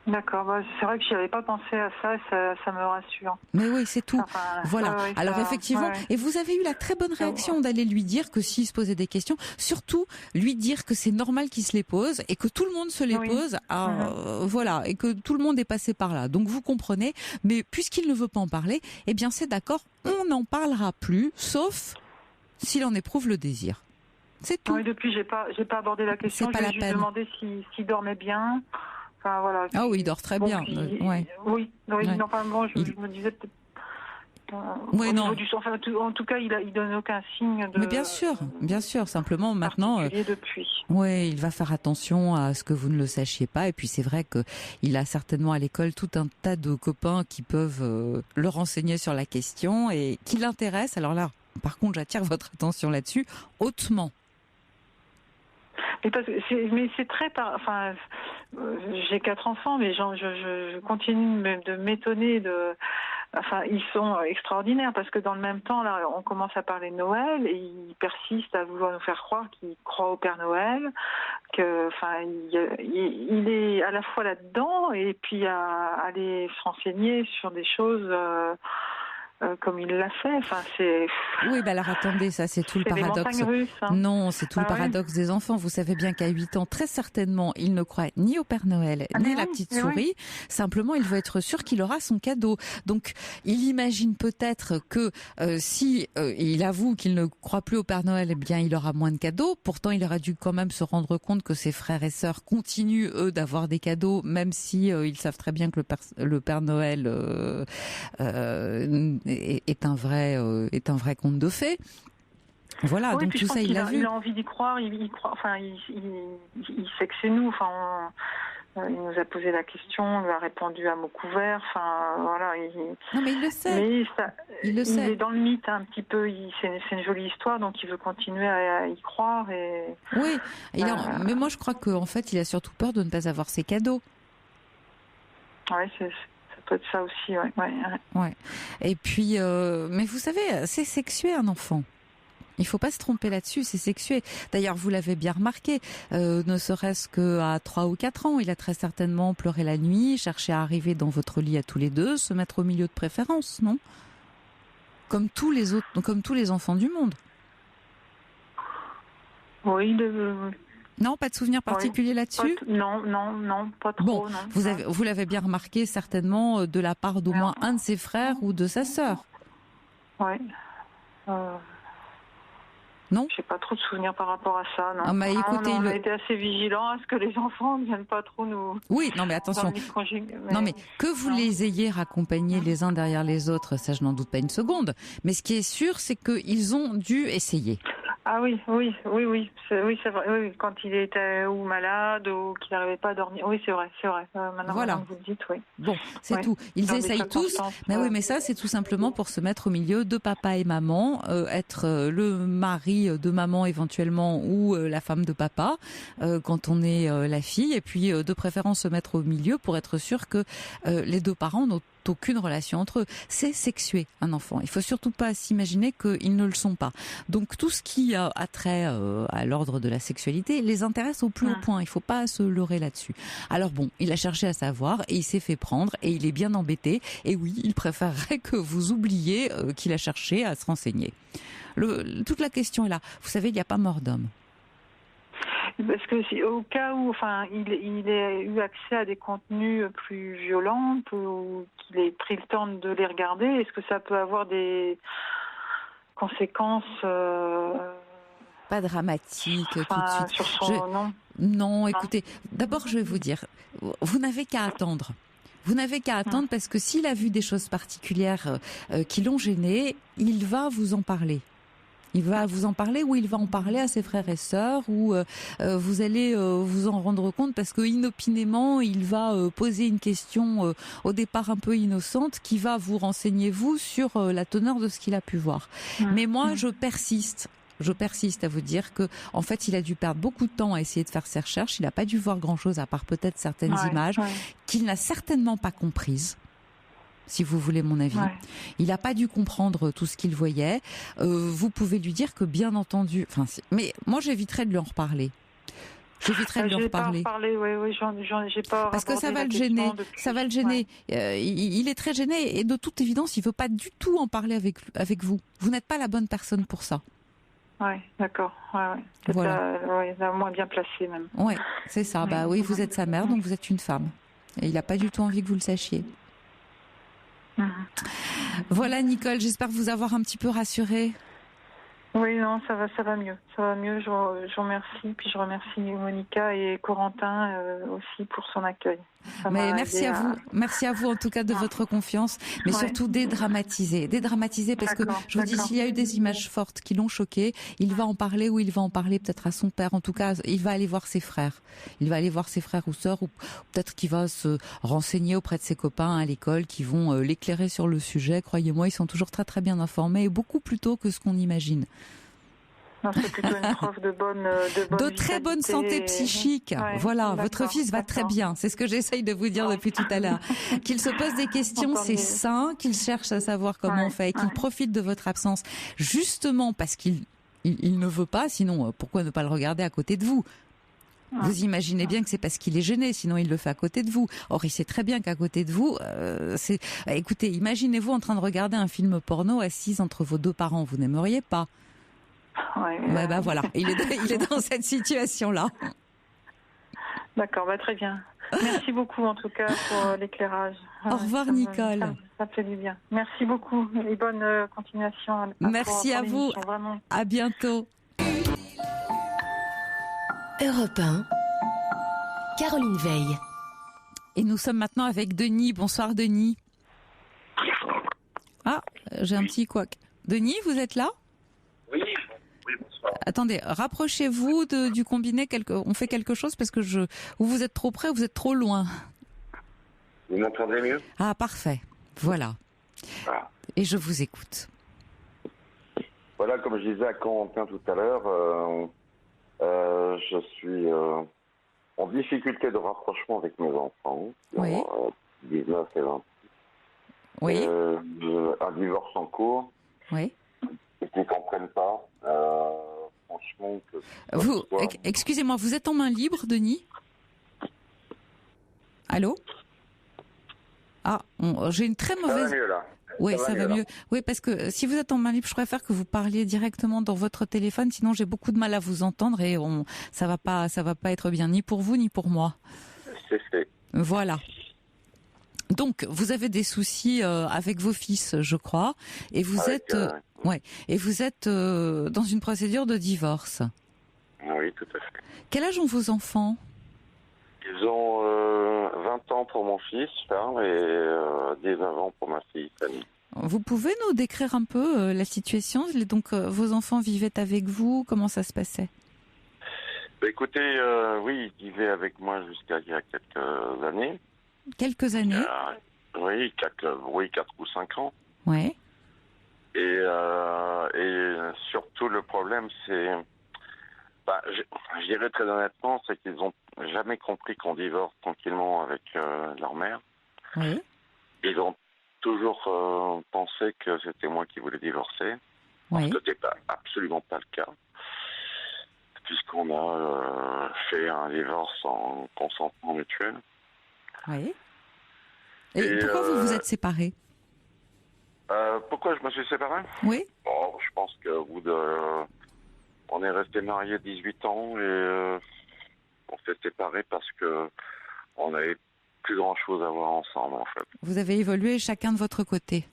D'accord, c'est vrai que j'y avais pas pensé à ça, et ça me rassure. Mais oui, c'est tout. Voilà. Alors effectivement, et vous avez eu la très bonne réaction d'aller lui dire que s'il se posait des questions, surtout lui dire que c'est normal qu'il se les pose, et que tout le monde se les pose, voilà, et que tout le monde est passé par là. Donc vous comprenez, mais puisqu'il ne veut pas en parler, eh bien c'est d'accord, on n'en parlera plus, sauf s'il en éprouve le désir. C'est tout. Oui, depuis j'ai pas abordé la question, c'est pas la j'ai peine. juste demandé s'il dormait bien. Enfin, voilà. Ah oui, il dort très bien. Ouais. Oui, non, enfin, bon, je me disais peut-être. En tout cas, il donne aucun signe de. Mais bien sûr. Simplement maintenant. Depuis. Oui, il va faire attention à ce que vous ne le sachiez pas. Et puis c'est vrai que il a certainement à l'école tout un tas de copains qui peuvent le renseigner sur la question et qui l'intéressent. Alors là, par contre, j'attire votre attention là-dessus hautement. Mais c'est très, enfin, j'ai 4 enfants, mais je continue de m'étonner enfin, ils sont extraordinaires, parce que dans le même temps, là, on commence à parler de Noël, et ils persistent à vouloir nous faire croire qu'ils croient au Père Noël, que, enfin, il est à la fois là-dedans, et puis à aller se renseigner sur des choses. Comme il l'a fait, enfin c'est. Oui, alors attendez, ça c'est tout le paradoxe. Russes, hein. Non, c'est tout le paradoxe des enfants. Vous savez bien qu'à 8 ans, très certainement, il ne croit ni au Père Noël, ni à la petite souris. Simplement, il veut être sûr qu'il aura son cadeau. Donc, il imagine peut-être que si il avoue qu'il ne croit plus au Père Noël, eh bien, il aura moins de cadeaux. Pourtant, il aurait dû quand même se rendre compte que ses frères et sœurs continuent eux d'avoir des cadeaux, même si ils savent très bien que le Père Noël est un vrai conte de fées. Voilà, oui, donc tout ça, il l'a vu. Il a envie d'y croire, il croit, enfin, il sait que c'est nous. Enfin, il nous a posé la question, on lui a répondu à mots couverts. Enfin, voilà. Non, mais il le sait. Mais il est dans le mythe un petit peu. C'est une jolie histoire, donc il veut continuer à y croire. Oui, mais moi je crois qu'en fait, il a surtout peur de ne pas avoir ses cadeaux. Oui, ça peut être ça aussi, ouais. Et puis, mais vous savez, c'est sexué un enfant. Il faut pas se tromper là-dessus, c'est sexué. D'ailleurs, vous l'avez bien remarqué, ne serait-ce qu'à 3 ou 4 ans, il a très certainement pleuré la nuit, cherché à arriver dans votre lit à tous les deux, se mettre au milieu de préférence, non ? Comme tous les enfants du monde. Oui, Non, pas de souvenir particulier là-dessus ? Non, pas trop. Bon, non, vous l'avez bien remarqué certainement de la part d'au moins un de ses frères ou de sa sœur. Oui. Non ? J'ai pas trop de souvenirs par rapport à ça, non. Ah bah, écoutez, on a été assez vigilants à ce que les enfants ne viennent pas trop nous... Oui, non mais attention. Non mais que vous les ayez raccompagnés les uns derrière les autres, ça je n'en doute pas une seconde. Mais ce qui est sûr, c'est qu'ils ont dû essayer. Ah oui, c'est vrai. Oui, quand il était ou malade ou qu'il n'arrivait pas à dormir. Oui, c'est vrai. Maintenant, voilà. Vous le dites, oui. Bon, c'est tout. Ils essayent tous. Mais oui, mais ça, c'est tout simplement pour se mettre au milieu de papa et maman, être le mari de maman éventuellement ou la femme de papa quand on est la fille, et puis de préférence se mettre au milieu pour être sûr que les deux parents n'ont aucune relation entre eux. C'est sexué, un enfant. Il faut surtout pas s'imaginer qu'ils ne le sont pas. Donc tout ce qui a trait à l'ordre de la sexualité les intéresse au plus haut point. Il faut pas se leurrer là-dessus. Alors bon, il a cherché à savoir et il s'est fait prendre et il est bien embêté. Et oui, il préférerait que vous oubliez qu'il a cherché à se renseigner. Toute la question est là. Vous savez, il n'y a pas mort d'homme. Parce que au cas où, il ait eu accès à des contenus plus violents, ou qu'il ait pris le temps de les regarder, est-ce que ça peut avoir des conséquences pas dramatiques tout de suite. Sur son non, écoutez, d'abord je vais vous dire, vous n'avez qu'à attendre. Vous n'avez qu'à attendre parce que s'il a vu des choses particulières qui l'ont gêné, il va vous en parler. Il va vous en parler ou il va en parler à ses frères et sœurs ou vous allez vous en rendre compte parce que inopinément il va poser une question au départ un peu innocente qui va vous renseigner vous sur la teneur de ce qu'il a pu voir. Mais moi je persiste à vous dire que en fait il a dû perdre beaucoup de temps à essayer de faire ses recherches. Il n'a pas dû voir grand chose à part peut-être certaines images qu'il n'a certainement pas comprises. Si vous voulez mon avis. Il n'a pas dû comprendre tout ce qu'il voyait. Vous pouvez lui dire que bien entendu... mais moi j'éviterais de lui en reparler. J'éviterais de lui en reparler. J'ai pas parce que ça va le gêner. Ça va le gêner. Il est très gêné et de toute évidence, il ne veut pas du tout en parler avec vous. Vous n'êtes pas la bonne personne pour ça. Oui, d'accord. Voilà. La moins bien placée même. Oui, c'est ça. Oui, vous êtes sa mère, donc vous êtes une femme. Et il n'a pas du tout envie que vous le sachiez. Voilà Nicole, j'espère vous avoir un petit peu rassurée. Oui, non, ça va mieux. Ça va mieux, je vous remercie. Puis je remercie Monica et Corentin aussi pour son accueil. Mais merci à vous. Merci à vous en tout cas de votre confiance. Mais surtout dédramatiser parce que je vous dis, s'il y a eu des images fortes qui l'ont choqué, il va en parler ou il va en parler peut-être à son père. En tout cas, il va aller voir ses frères. Il va aller voir ses frères ou sœurs ou peut-être qu'il va se renseigner auprès de ses copains à l'école qui vont l'éclairer sur le sujet. Croyez-moi, ils sont toujours très très bien informés et beaucoup plus tôt que ce qu'on imagine. Non, c'est plutôt une preuve de très bonne santé psychique. Voilà, votre fils va très bien. C'est ce que j'essaye de vous dire depuis tout à l'heure. Qu'il se pose des questions, c'est sain. Qu'il cherche à savoir comment on fait et qu'il profite de votre absence, justement parce qu'il ne veut pas. Sinon, pourquoi ne pas le regarder à côté de vous ? Vous imaginez bien que c'est parce qu'il est gêné, sinon il le fait à côté de vous. Or, il sait très bien qu'à côté de vous, écoutez, imaginez-vous en train de regarder un film porno assise entre vos deux parents. Vous n'aimeriez pas ? Voilà, il est dans cette situation-là. D'accord, très bien. Merci beaucoup en tout cas pour l'éclairage. Au revoir Nicole. Ça fait du bien. Merci beaucoup et bonne continuation. Merci à vous. Vraiment. À bientôt. Europe 1, Caroline Veil. Et nous sommes maintenant avec Denis. Bonsoir Denis. Ah, j'ai un petit couac. Denis, vous êtes là ? Oui, bonsoir. Attendez, rapprochez-vous du combiné. On fait quelque chose parce que vous êtes trop près ou vous êtes trop loin. Vous m'entendez mieux ? Ah, parfait. Voilà. Ah. Et je vous écoute. Voilà, comme je disais à Corentin tout à l'heure, je suis en difficulté de rapprochement avec mes enfants, qui ont 19 et 20. Oui. Un divorce en cours. Oui. Et qui ne comprennent pas. Franchement. Excusez-moi, vous êtes en main libre, Denis ? Allô ? Ah, j'ai une très mauvaise... Ça va mieux, là. Oui, ça va mieux. Oui, parce que si vous êtes en main libre, je préfère que vous parliez directement dans votre téléphone, sinon j'ai beaucoup de mal à vous entendre et ça va pas être bien, ni pour vous, ni pour moi. C'est fait. Voilà. Donc, vous avez des soucis avec vos fils, je crois, et vous êtes dans une procédure de divorce. Oui, tout à fait. Quel âge ont vos enfants ? Ils ont 20 ans pour mon fils, Charles, et 19 ans pour ma fille, Fanny. Vous pouvez nous décrire un peu la situation ? Donc, vos enfants vivaient avec vous ? Comment ça se passait ? Écoutez, oui, ils vivaient avec moi jusqu'à il y a quelques années. Quelques années ? Oui, 4 ou 5 ans. Ouais. Et surtout, le problème, c'est... je dirais très honnêtement, c'est qu'ils n'ont jamais compris qu'on divorce tranquillement avec leur mère. Oui. Ils ont toujours pensé que c'était moi qui voulais divorcer. Oui. Ce n'était absolument pas le cas. Puisqu'on a fait un divorce en consentement mutuel. Oui. Et pourquoi vous vous êtes séparés ? Pourquoi je me suis séparé ? Oui. Bon, je pense qu'au bout de... on est resté mariés 18 ans et on s'est séparés parce que on n'avait plus grand-chose à voir ensemble, en fait. Vous avez évolué chacun de votre côté.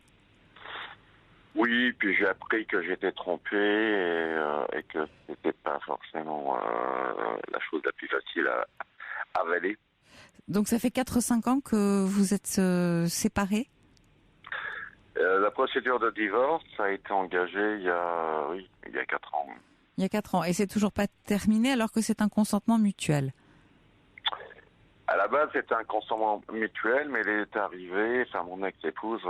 Oui, puis j'ai appris que j'étais trompé et que c'était pas forcément la chose la plus facile à avaler. Donc ça fait 4-5 ans que vous êtes séparés ? La procédure de divorce a été engagée il y a 4 ans. Il y a 4 ans. Et c'est toujours pas terminé alors que c'est un consentement mutuel ? À la base, c'était un consentement mutuel, mais il est arrivé, enfin mon ex-épouse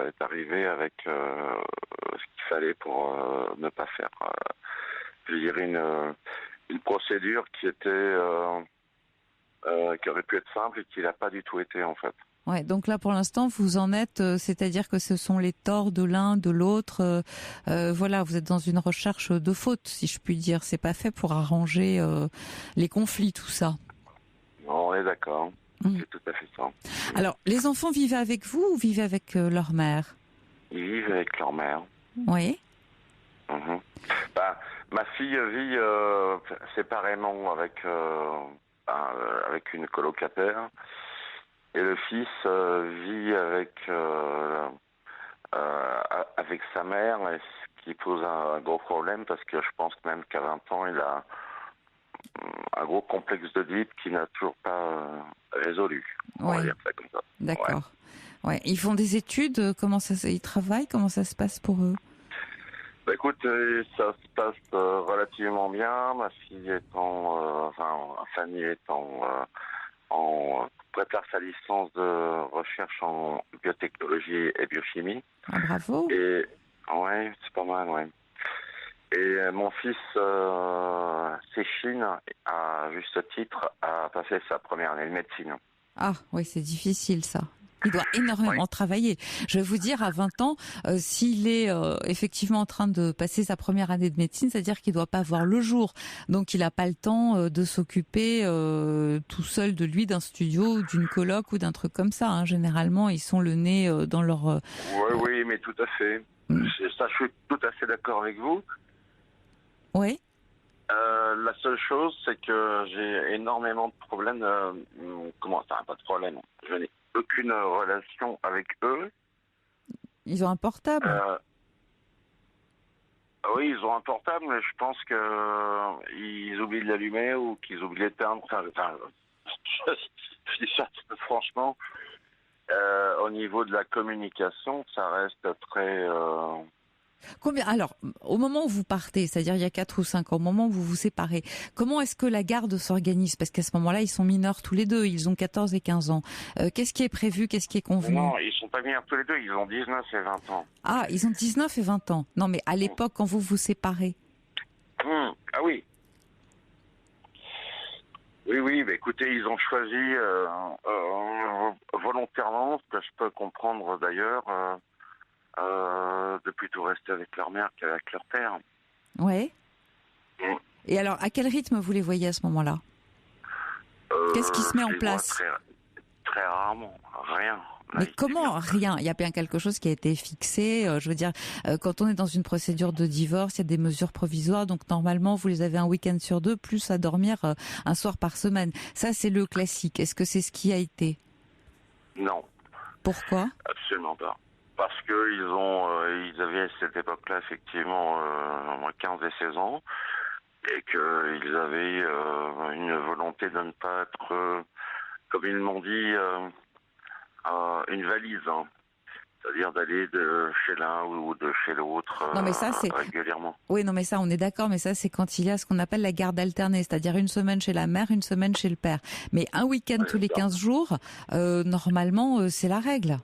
est arrivée avec ce qu'il fallait pour ne pas faire, je veux dire, une procédure qui aurait pu être simple et qui n'a pas du tout été en fait. Ouais, donc là pour l'instant vous en êtes, c'est-à-dire que ce sont les torts de l'un, de l'autre. Voilà, vous êtes dans une recherche de faute, si je puis dire. C'est pas fait pour arranger les conflits, tout ça. On est d'accord, c'est tout à fait ça. Alors, les enfants vivent avec vous ou vivent avec leur mère ? Ils vivent avec leur mère. Oui. Mm-hmm. Ma fille vit séparément avec une colocataire et le fils vit avec sa mère, et ce qui pose un gros problème parce que je pense que même qu'à 20 ans, il a un gros complexe d'Oedipe qui n'a toujours pas résolu. On va dire ça comme ça. D'accord. Ouais. Ils font des études. Ils travaillent. Comment ça se passe pour eux ? Écoute, ça se passe relativement bien. Ma fille Fanny prépare sa licence de recherche en biotechnologie et biochimie. Ah, bravo. Et ouais, c'est pas mal, ouais. Et mon fils Séchine, à juste titre, a passé sa première année de médecine. Ah oui, c'est difficile ça. Il doit énormément travailler. Je vais vous dire, à 20 ans, s'il est effectivement en train de passer sa première année de médecine, c'est-à-dire qu'il ne doit pas voir le jour. Donc il n'a pas le temps de s'occuper tout seul de lui, d'un studio, d'une coloc ou d'un truc comme ça. Hein. Généralement, ils sont le nez dans leur... Oui, mais tout à fait. Ça, je suis tout à fait d'accord avec vous. Oui. La seule chose, c'est que j'ai énormément de problèmes. Comment ça, pas de problème. Je n'ai aucune relation avec eux. Ils ont un portable. Oui, ils ont un portable, mais je pense qu'ils oublient de l'allumer ou qu'ils oublient d'éteindre. Je dis ça franchement. Au niveau de la communication, ça reste très... Alors, au moment où vous partez, c'est-à-dire il y a 4 ou 5 ans, au moment où vous vous séparez, comment est-ce que la garde s'organise ? Parce qu'à ce moment-là, ils sont mineurs tous les deux, ils ont 14 et 15 ans. Qu'est-ce qui est prévu ? Qu'est-ce qui est convenu ? Non, ils sont pas mineurs tous les deux, ils ont 19 et 20 ans. Ah, ils ont 19 et 20 ans. Non, mais à l'époque, quand vous vous séparez. Ah oui. Oui, mais écoutez, ils ont choisi volontairement, ce que je peux comprendre d'ailleurs, de plutôt rester avec leur mère qu'avec leur père. Ouais. Et alors, à quel rythme vous les voyez à ce moment-là ? Qu'est-ce qui se met en place ? Très rarement, rien. Mais comment rien ? Il y a bien quelque chose qui a été fixé. Je veux dire, quand on est dans une procédure de divorce, il y a des mesures provisoires. Donc normalement, vous les avez un week-end sur 2, plus à dormir un soir par semaine. Ça, c'est le classique. Est-ce que c'est ce qui a été ? Non. Pourquoi ? Absolument pas. Parce que ils avaient à cette époque-là effectivement 15 et 16 ans et qu'ils avaient une volonté de ne pas être, comme ils m'ont dit, une valise, hein. C'est-à-dire d'aller de chez l'un ou de chez l'autre régulièrement. Oui, non, mais ça, on est d'accord, mais ça, c'est quand il y a ce qu'on appelle la garde alternée, c'est-à-dire une semaine chez la mère, une semaine chez le père. Mais un week-end tous les 15 jours, normalement, c'est la règle.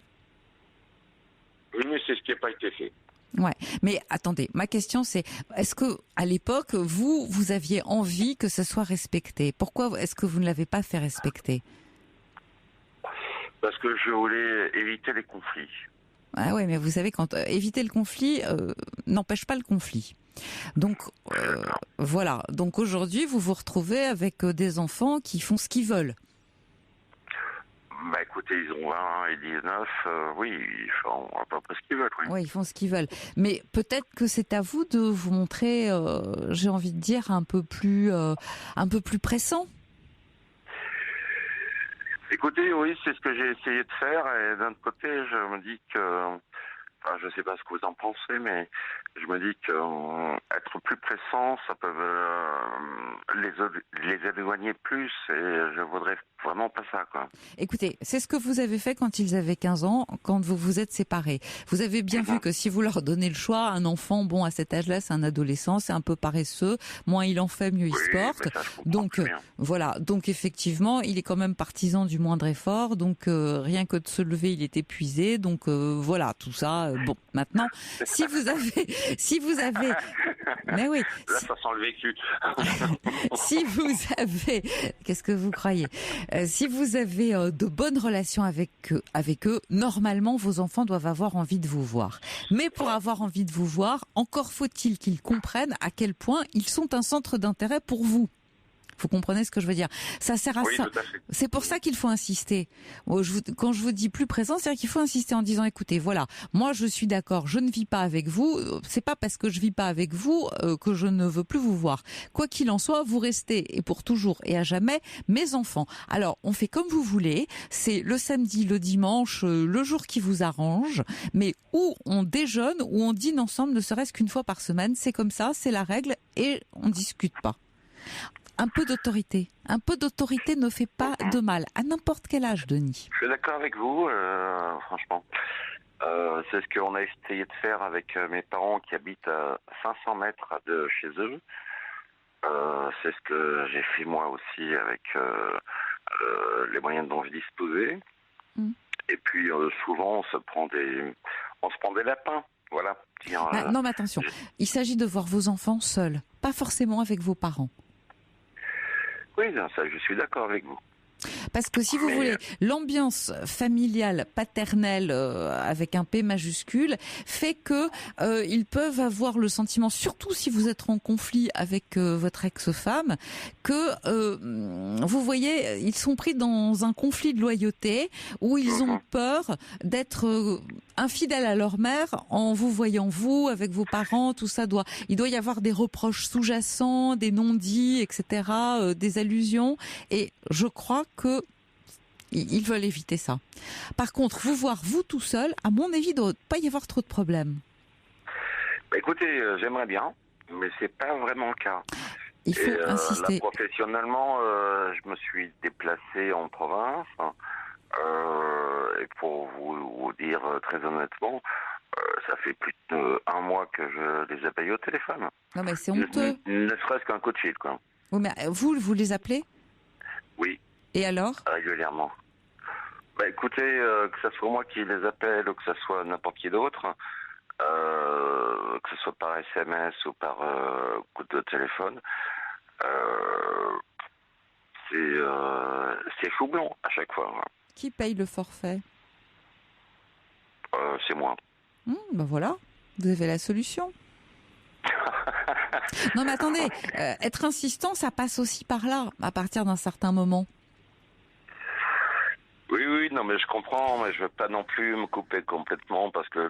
Oui, mais c'est ce qui n'a pas été fait. Ouais, mais attendez, ma question c'est, est-ce que à l'époque, vous aviez envie que ce soit respecté ? Pourquoi est-ce que vous ne l'avez pas fait respecter ? Parce que je voulais éviter les conflits. Ah ouais, mais vous savez, éviter le conflit n'empêche pas le conflit. Donc voilà. Donc aujourd'hui, vous vous retrouvez avec des enfants qui font ce qu'ils veulent. Bah écoutez, ils ont 20 et 19, oui, ils font à peu près ce qu'ils veulent. Oui. Oui, ils font ce qu'ils veulent. Mais peut-être que c'est à vous de vous montrer, j'ai envie de dire, un peu plus pressant. Écoutez, oui, c'est ce que j'ai essayé de faire, et d'un autre côté, je me dis que, enfin, je sais pas ce que vous en pensez, mais je me dis que être plus pressant, ça peut les éloigner plus, et je voudrais vraiment pas ça, quoi. Écoutez, c'est ce que vous avez fait quand ils avaient 15 ans, quand vous vous êtes séparés. Vous avez bien vu que si vous leur donnez le choix, un enfant, bon, à cet âge-là, c'est un adolescent, c'est un peu paresseux, moins il en fait, mieux il se porte. Donc, voilà. Donc, effectivement, il est quand même partisan du moindre effort. Donc, rien que de se lever, il est épuisé. Donc, voilà, tout ça. Bon, maintenant, si vous avez, mais oui. Là, ça sent le vécu. Si vous avez, qu'est-ce que vous croyez? Si vous avez de bonnes relations avec eux, normalement, vos enfants doivent avoir envie de vous voir. Mais pour avoir envie de vous voir, encore faut-il qu'ils comprennent à quel point ils sont un centre d'intérêt pour vous. Vous comprenez ce que je veux dire? Ça sert à ça. C'est pour ça qu'il faut insister. Quand je vous dis plus présent, c'est-à-dire qu'il faut insister en disant, écoutez, voilà, moi je suis d'accord, je ne vis pas avec vous. C'est pas parce que je vis pas avec vous que je ne veux plus vous voir. Quoi qu'il en soit, vous restez et pour toujours et à jamais mes enfants. Alors, on fait comme vous voulez. C'est le samedi, le dimanche, le jour qui vous arrange. Mais où on déjeune, où on dîne ensemble, ne serait-ce qu'une fois par semaine. C'est comme ça, c'est la règle et on discute pas. Un peu d'autorité. Un peu d'autorité ne fait pas de mal. À n'importe quel âge, Denis. Je suis d'accord avec vous, franchement. C'est ce qu'on a essayé de faire avec mes parents qui habitent à 500 mètres de chez eux. C'est ce que j'ai fait moi aussi avec les moyens dont je disposais. Et puis souvent on se prend des lapins. Voilà. Non mais attention, il s'agit de voir vos enfants seuls, pas forcément avec vos parents. Oui, ça, je suis d'accord avec vous. Parce que si vous voulez, l'ambiance familiale, paternelle, avec un P majuscule, fait que ils peuvent avoir le sentiment, surtout si vous êtes en conflit avec votre ex-femme, que vous voyez, ils sont pris dans un conflit de loyauté où ils ont peur d'être infidèles à leur mère en vous voyant vous, avec vos parents, tout ça il doit y avoir des reproches sous-jacents, des non-dits, etc., des allusions, et je crois que ils veulent éviter ça. Par contre, vous voir vous tout seul, à mon avis, il ne doit pas y avoir trop de problèmes. Bah écoutez, j'aimerais bien, mais c'est pas vraiment le cas. Il faut insister. Là, professionnellement, je me suis déplacé en province. Et pour vous dire très honnêtement, ça fait plus d'un mois que je les appelle au téléphone. Non mais c'est honteux. Ne serait-ce qu'un coup de fil, quoi. Oui, mais vous les appelez? Oui. Et alors? Régulièrement. Bah écoutez, que ce soit moi qui les appelle ou que ce soit n'importe qui d'autre, que ce soit par SMS ou par coup de téléphone, c'est troublant à chaque fois. Qui paye le forfait? C'est moi. Ben voilà, vous avez la solution. Non mais attendez, être insistant, ça passe aussi par là, à partir d'un certain moment. Oui, non mais je comprends, mais je veux pas non plus me couper complètement parce que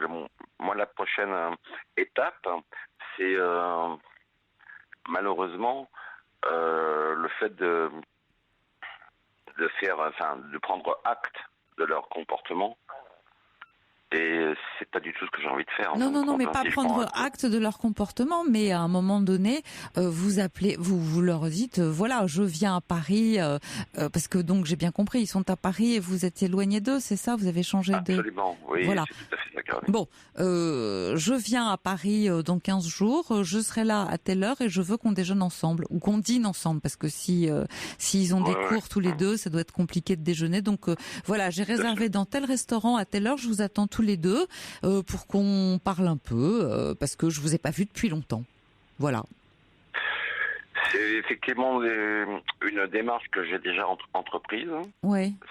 moi la prochaine étape, c'est malheureusement le fait de prendre acte de leur comportement. Et c'est pas du tout ce que j'ai envie de faire. Non, mais pas prendre acte de leur comportement, mais à un moment donné, vous appelez, vous leur dites, voilà, je viens à Paris, parce que donc j'ai bien compris, ils sont à Paris et vous êtes éloigné d'eux, c'est ça? Vous avez changé de... Absolument, oui, voilà. c'est tout à fait d'accord. Bon, je viens à Paris dans 15 jours, je serai là à telle heure et je veux qu'on déjeune ensemble, ou qu'on dîne ensemble, parce que s'ils ont des cours tous les deux, ça doit être compliqué de déjeuner. Donc voilà, j'ai réservé dans tel restaurant à telle heure, je vous attends tous les deux pour qu'on parle un peu, parce que je vous ai pas vu depuis longtemps. Voilà. C'est effectivement une démarche que j'ai déjà entreprise,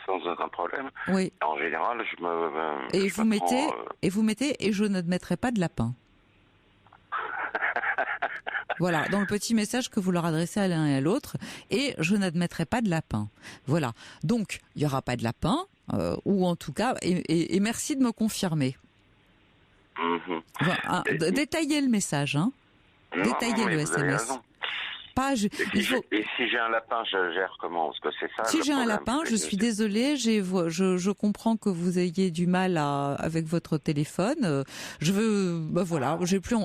sans aucun problème. Oui. En général, vous mettez et je n'admettrai pas de lapin. Voilà, dans le petit message que vous leur adressez à l'un et à l'autre, et je n'admettrai pas de lapin. Voilà. Donc, il y aura pas de lapin. ou en tout cas, et merci de me confirmer. Voilà, détaillez le message, hein. Détaillez le SMS. Et si j'ai un lapin, je gère comment? Parce que c'est ça. Si j'ai un lapin, je suis désolée, je comprends que vous ayez du mal avec votre téléphone. Voilà, j'ai plus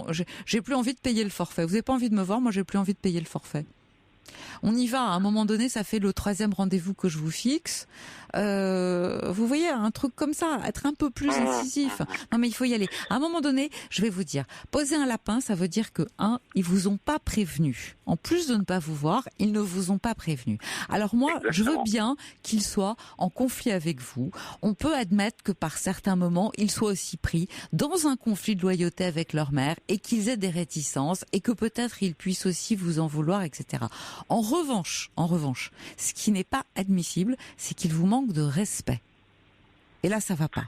envie de payer le forfait. Vous n'avez pas envie de me voir, moi j'ai plus envie de payer le forfait. On y va, à un moment donné, ça fait le 3e rendez-vous que je vous fixe. Vous voyez, un truc comme ça, être un peu plus incisif. Non mais il faut y aller. À un moment donné, je vais vous dire, poser un lapin, ça veut dire que, ils vous ont pas prévenu. En plus de ne pas vous voir, ils ne vous ont pas prévenu. Alors moi, je veux bien qu'ils soient en conflit avec vous. On peut admettre que par certains moments, ils soient aussi pris dans un conflit de loyauté avec leur mère et qu'ils aient des réticences et que peut-être ils puissent aussi vous en vouloir, etc. En revanche, ce qui n'est pas admissible, c'est qu'il vous manque de respect. Et là, ça va pas.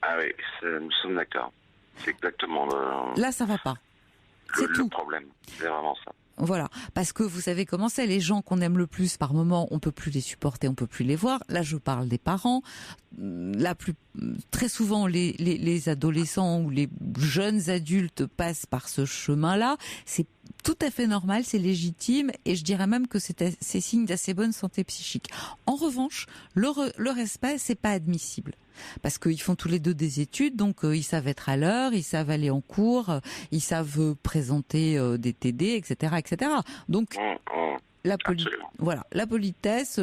Ah oui, nous sommes d'accord. C'est exactement le... Là, ça va pas. C'est tout. Le problème, c'est vraiment ça. Voilà, parce que vous savez comment c'est, les gens qu'on aime le plus, par moment, on peut plus les supporter, on peut plus les voir. Là, je parle des parents. Très souvent, les adolescents ou les jeunes adultes passent par ce chemin-là. C'est tout à fait normal, c'est légitime, et je dirais même que c'est signe d'assez bonne santé psychique. En revanche, le respect, c'est pas admissible. Parce qu'ils font tous les deux des études, donc ils savent être à l'heure, ils savent aller en cours, ils savent présenter des TD, etc., etc. Donc la politesse,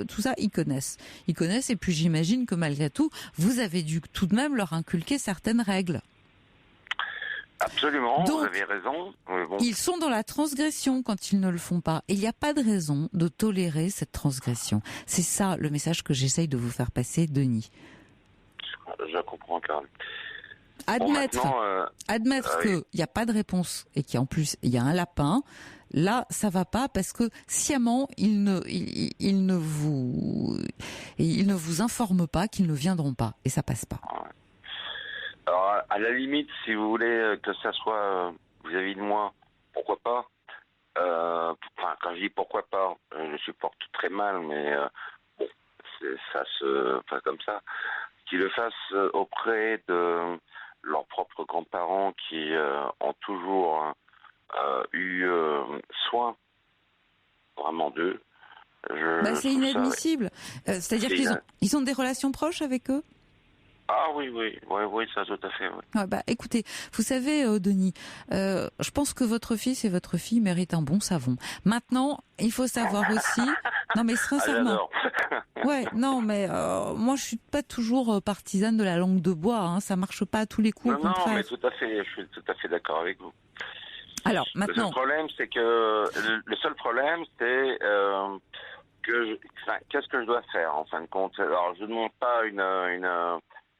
tout ça, ils connaissent. Ils connaissent, et puis j'imagine que malgré tout, vous avez dû tout de même leur inculquer certaines règles. Absolument, donc, vous avez raison. Bon. Ils sont dans la transgression quand ils ne le font pas. Et il n'y a pas de raison de tolérer cette transgression. C'est ça le message que j'essaye de vous faire passer, Denis. Je comprends, Carole. Admettre qu'il n'y a pas de réponse et qu'en plus il y a un lapin, là ça va pas, parce que sciemment ils ne vous informent pas qu'ils ne viendront pas, et ça passe pas. Alors à la limite, si vous voulez que ça soit vis-à-vis de moi, pourquoi pas. Quand je dis pourquoi pas, je supporte très mal, mais bon, ça se passe comme ça. Qu'ils le fassent auprès de leurs propres grands-parents qui ont toujours eu soin vraiment d'eux. C'est inadmissible. C'est-à-dire qu'ils ont des relations proches avec eux ? Ah oui, ça tout à fait. Oui. Écoutez, vous savez, Denis, je pense que votre fils et votre fille méritent un bon savon. Maintenant, il faut savoir aussi... Non mais sincèrement... moi je suis pas toujours partisane de la langue de bois, hein, ça marche pas à tous les coups. Non, mais tout à fait, je suis tout à fait d'accord avec vous. Alors maintenant... Le seul problème, c'est qu'est-ce que je dois faire en fin de compte. Alors je ne demande pas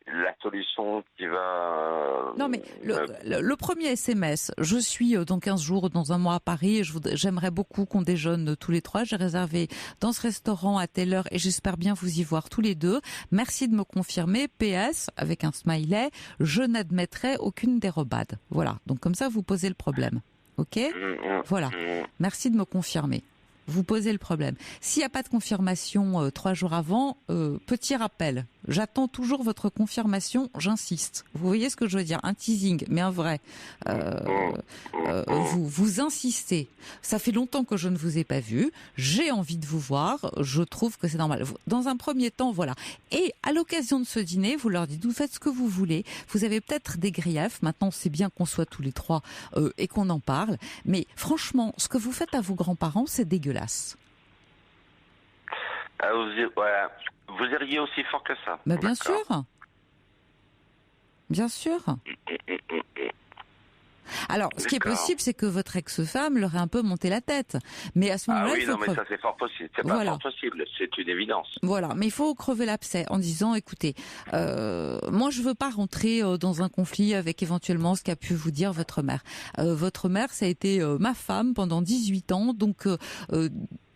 la solution qui va... Non mais le premier SMS, je suis dans 15 jours, dans un mois à Paris, et j'aimerais beaucoup qu'on déjeune tous les 3. J'ai réservé dans ce restaurant à telle heure et j'espère bien vous y voir tous les 2. Merci de me confirmer. PS, avec un smiley, je n'admettrai aucune dérobade. Voilà, donc comme ça vous posez le problème. Ok ? Voilà, merci de me confirmer. Vous posez le problème. S'il n'y a pas de confirmation 3 jours avant, petit rappel, j'attends toujours votre confirmation, j'insiste. Vous voyez ce que je veux dire ? Un teasing, mais un vrai. Vous insistez. Ça fait longtemps que je ne vous ai pas vu. J'ai envie de vous voir. Je trouve que c'est normal. Dans un premier temps, voilà. Et à l'occasion de ce dîner, vous leur dites, vous faites ce que vous voulez. Vous avez peut-être des griefs. Maintenant, c'est bien qu'on soit tous les 3 et qu'on en parle. Mais franchement, ce que vous faites à vos grands-parents, c'est dégueulasse. Vous iriez aussi fort que ça. Mais bien sûr. Bien sûr. Alors, ce qui est possible, c'est que votre ex-femme leur ait un peu monté la tête. Mais à ce moment-là, mais ça c'est fort possible. C'est pas fort possible, c'est une évidence. Voilà, mais il faut crever l'abcès en disant, écoutez, moi je veux pas rentrer dans un conflit avec éventuellement ce qu'a pu vous dire votre mère. Votre mère, ça a été ma femme pendant 18 ans, donc...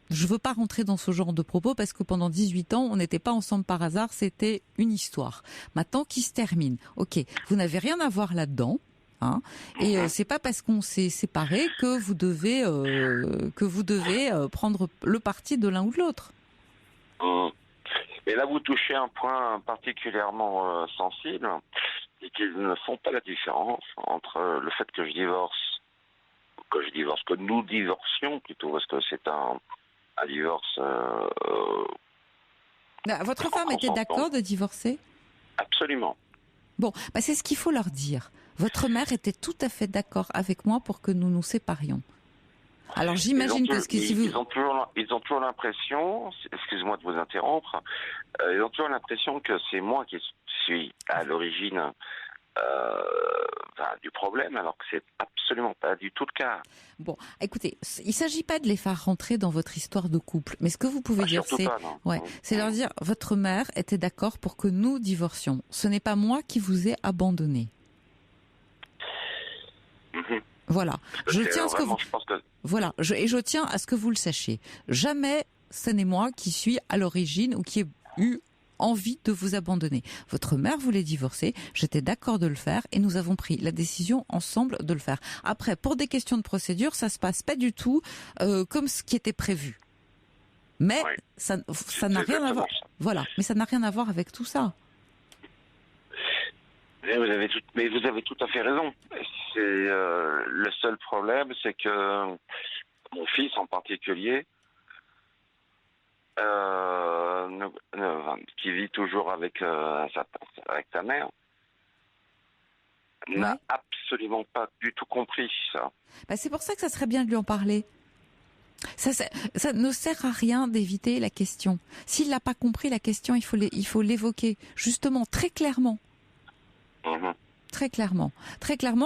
je veux pas rentrer dans ce genre de propos parce que pendant 18 ans, on n'était pas ensemble par hasard, c'était une histoire. Maintenant, qui se termine. Ok, vous n'avez rien à voir là-dedans. Hein, et c'est pas parce qu'on s'est séparés que vous devez prendre le parti de l'un ou de l'autre. Et là, vous touchez un point particulièrement sensible, c'est qu'ils ne font pas la différence entre le fait que que nous divorcions plutôt, parce que c'est un divorce. Votre femme était d'accord de divorcer ? Absolument. Bon, c'est ce qu'il faut leur dire. Votre mère était tout à fait d'accord avec moi pour que nous nous séparions. Alors j'imagine que ils ont toujours l'impression, excuse-moi de vous interrompre, ils ont toujours l'impression que c'est moi qui suis à l'origine du problème, alors que c'est absolument pas du tout le cas. Bon, écoutez, il s'agit pas de les faire rentrer dans votre histoire de couple, mais ce que vous pouvez dire, c'est leur dire, votre mère était d'accord pour que nous divorcions. Ce n'est pas moi qui vous ai abandonné. Voilà. Je tiens à ce que vous le sachiez. Jamais ce n'est moi qui suis à l'origine ou qui ai eu envie de vous abandonner. Votre mère voulait divorcer, j'étais d'accord de le faire et nous avons pris la décision ensemble de le faire. Après, pour des questions de procédure, ça se passe pas du tout comme ce qui était prévu. Mais ça n'a rien à voir. Voilà, mais ça n'a rien à voir avec tout ça. Vous avez tout à fait raison. C'est le seul problème, c'est que mon fils en particulier, qui vit toujours avec sa mère, n'a absolument pas du tout compris ça. C'est pour ça que ça serait bien de lui en parler. Ça ne sert à rien d'éviter la question. S'il n'a pas compris la question, il faut l'évoquer justement très clairement. Très clairement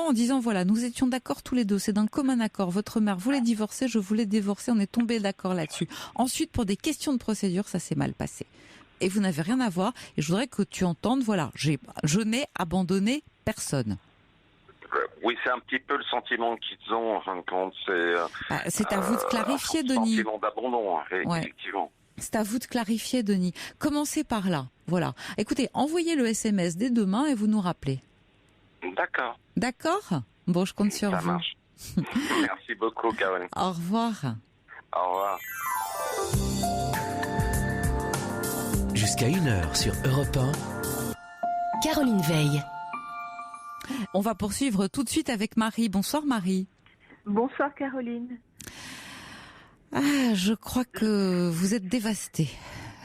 en disant voilà, nous étions d'accord tous les deux, c'est d'un commun accord, votre mère voulait divorcer, je voulais divorcer, on est tombé d'accord là-dessus. Ensuite, pour des questions de procédure, ça s'est mal passé. Et vous n'avez rien à voir, et je voudrais que tu entendes, voilà, je n'ai abandonné personne. Oui, c'est un petit peu le sentiment qu'ils ont, en fin de compte. C'est à vous de clarifier, Denis. Sentiment d'abandon, effectivement. C'est à vous de clarifier, Denis. Commencez par là. Voilà. Écoutez, envoyez le SMS dès demain et vous nous rappelez. D'accord. D'accord ? Bon, je compte sur vous. Ça marche. Merci beaucoup, Caroline. Au revoir. Au revoir. Jusqu'à 1h sur Europe 1. Caroline Veil. On va poursuivre tout de suite avec Marie. Bonsoir Marie. Bonsoir Caroline. Je crois que vous êtes dévastée.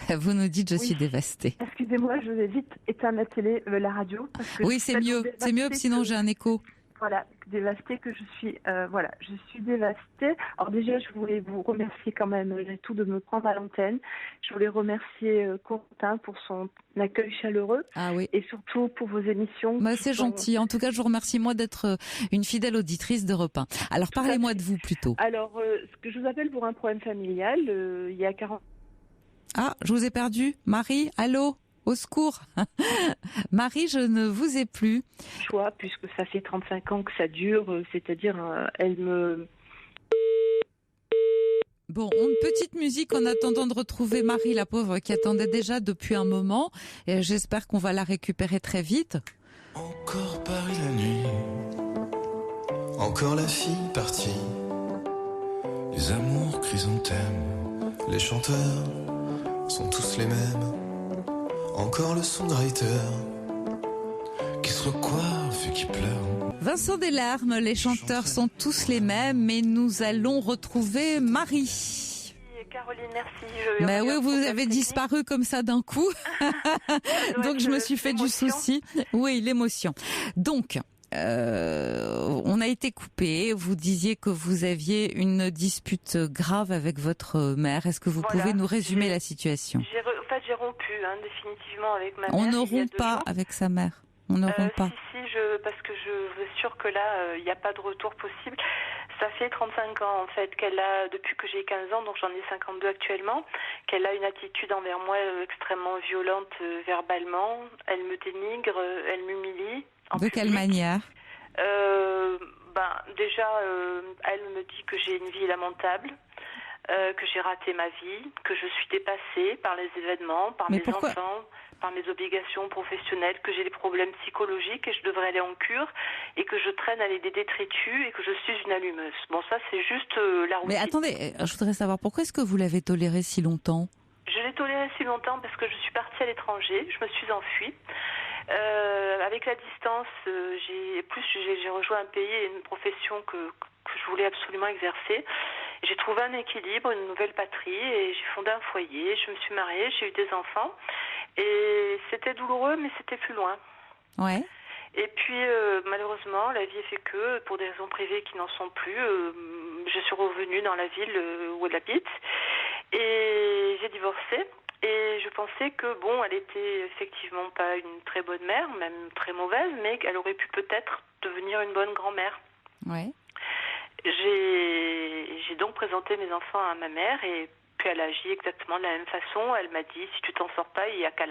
Vous nous dites je suis dévastée. Excusez-moi, je vais vite éteindre la télé, la radio. Parce que c'est mieux, sinon j'ai un écho. Voilà, dévastée que je suis. Je suis dévastée. Alors déjà, je voulais vous remercier quand même malgré tout de me prendre à l'antenne. Je voulais remercier Quentin pour son accueil chaleureux. Ah oui. Et surtout pour vos émissions. C'est gentil. En tout cas, je vous remercie moi d'être une fidèle auditrice d'Europe 1. Alors parlez-moi de vous plutôt. Alors, ce que je vous appelle pour un problème familial, il y a 40. Ah, je vous ai perdu. Marie, allô ? Au secours. Marie, je ne vous ai plus. Choix, puisque ça fait 35 ans que ça dure, c'est-à-dire, elle me... Bon, une petite musique en attendant de retrouver Marie, la pauvre, qui attendait déjà depuis un moment. Et j'espère qu'on va la récupérer très vite. Encore Paris la nuit, encore la fille partie, les amours chrysanthèmes, les chanteurs sont tous les mêmes. Encore le son de Reiter qui se recoiffe et qui pleure. Vincent Delarme, les chanteurs sont tous les mêmes, mais nous allons retrouver Marie. Caroline, merci. Mais oui, vous avez disparu comme ça d'un coup. Donc je me suis fait du souci. Oui, l'émotion. Donc, on a été coupé. Vous disiez que vous aviez une dispute grave avec votre mère. Est-ce que vous pouvez nous résumer la situation ? J'ai rompu définitivement avec ma mère. On ne rompt pas avec sa mère. On ne rompt pas. Parce que je suis sûre que là, il n'y a pas de retour possible. Ça fait 35 ans, en fait, qu'elle a, depuis que j'ai 15 ans, donc j'en ai 52 actuellement, qu'elle a une attitude envers moi extrêmement violente verbalement. Elle me dénigre, elle m'humilie. De quelle manière ? Déjà, elle me dit que j'ai une vie lamentable. Que j'ai raté ma vie, que je suis dépassée par les événements, par mes enfants, par mes obligations professionnelles, que j'ai des problèmes psychologiques et je devrais aller en cure et que je traîne avec des détritus et que je suis une allumeuse. Bon, ça, c'est juste la routine. Mais attendez, je voudrais savoir pourquoi est-ce que vous l'avez tolérée si longtemps ? Je l'ai toléré si longtemps parce que je suis partie à l'étranger, je me suis enfuie. Avec la distance, j'ai rejoint un pays et une profession que je voulais absolument exercer. J'ai trouvé un équilibre, une nouvelle patrie et j'ai fondé un foyer. Je me suis mariée, j'ai eu des enfants et c'était douloureux, mais c'était plus loin. Ouais. Et puis malheureusement, la vie fait que, pour des raisons privées qui n'en sont plus, je suis revenue dans la ville où elle habite et j'ai divorcé. Et je pensais que, bon, elle était effectivement pas une très bonne mère, même très mauvaise, mais qu'elle aurait pu peut-être devenir une bonne grand-mère. Ouais. J'ai donc présenté mes enfants à ma mère et puis elle a agi exactement de la même façon. Elle m'a dit, si tu t'en sors pas, il y a qu'à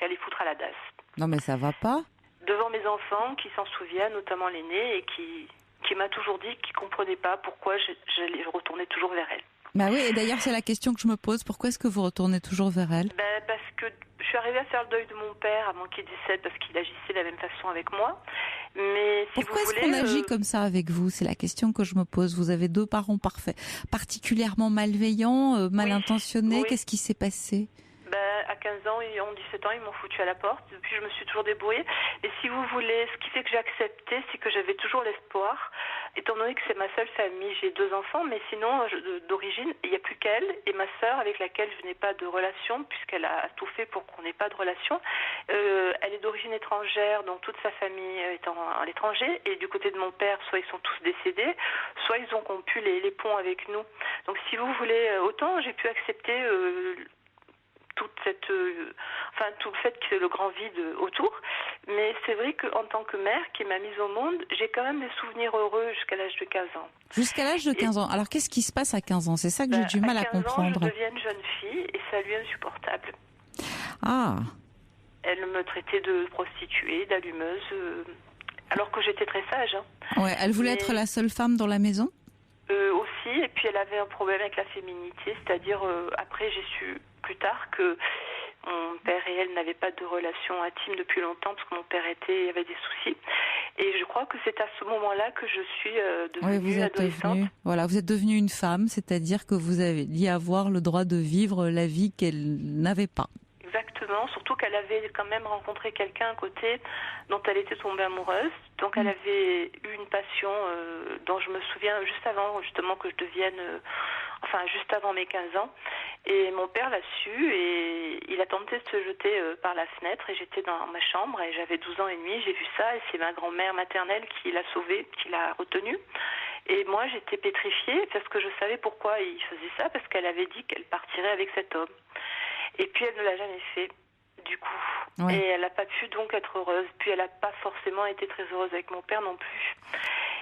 les foutre à la DAS. Non mais ça va pas. Devant mes enfants qui s'en souviennent, notamment l'aîné, et qui m'a toujours dit qu'il ne comprenait pas pourquoi je retournais toujours vers elle. Bah oui, et d'ailleurs c'est la question que je me pose, pourquoi est-ce que vous retournez toujours vers elle ? Parce que je suis arrivée à faire le deuil de mon père avant qu'il décède parce qu'il agissait de la même façon avec moi. Mais si pourquoi vous est-ce voulez, qu'on agit comme ça avec vous ? C'est la question que je me pose. Vous avez 2 parents parfaits, particulièrement malveillants, mal intentionnés. Oui. Qu'est-ce qui s'est passé ? À 15 ans, 17 ans, ils m'ont foutu à la porte. Depuis, je me suis toujours débrouillée. Et si vous voulez, ce qui fait que j'ai accepté, c'est que j'avais toujours l'espoir. Étant donné que c'est ma seule famille, j'ai 2 enfants, mais sinon, d'origine, il n'y a plus qu'elle et ma sœur avec laquelle je n'ai pas de relation, puisqu'elle a tout fait pour qu'on n'ait pas de relation. Elle est d'origine étrangère, donc toute sa famille est à l'étranger. Et du côté de mon père, soit ils sont tous décédés, soit ils ont rompu les ponts avec nous. Donc si vous voulez, autant j'ai pu accepter tout le fait qu'il y ait le grand vide autour, mais c'est vrai qu'en tant que mère qui m'a mise au monde, j'ai quand même des souvenirs heureux jusqu'à l'âge de 15 ans. Jusqu'à l'âge de 15 ans. Alors qu'est-ce qui se passe à 15 ans ? C'est ça que j'ai du mal à comprendre. À 15 ans, je deviens une jeune fille et ça lui est insupportable. Ah. Elle me traitait de prostituée, d'allumeuse, alors que j'étais très sage. Hein. Ouais, elle voulait être la seule femme dans la maison ? Aussi, et puis elle avait un problème avec la féminité, c'est-à-dire après j'ai su plus tard que mon père et elle n'avaient pas de relation intime depuis longtemps parce que mon père avait des soucis. Et je crois que c'est à ce moment-là que je suis devenue adolescente. Vous êtes devenue une femme, c'est-à-dire que vous aviez avoir le droit de vivre la vie qu'elle n'avait pas. Exactement, surtout qu'elle avait quand même rencontré quelqu'un à côté dont elle était tombée amoureuse. Donc elle avait eu une passion dont je me souviens juste avant justement que je devienne, juste avant mes 15 ans. Et mon père l'a su et il a tenté de se jeter par la fenêtre et j'étais dans ma chambre et j'avais 12 ans et demi, j'ai vu ça et c'est ma grand-mère maternelle qui l'a sauvée, qui l'a retenue. Et moi j'étais pétrifiée parce que je savais pourquoi il faisait ça, parce qu'elle avait dit qu'elle partirait avec cet homme. Et puis elle ne l'a jamais fait, du coup. Ouais. Et elle n'a pas pu donc être heureuse. Puis elle n'a pas forcément été très heureuse avec mon père non plus.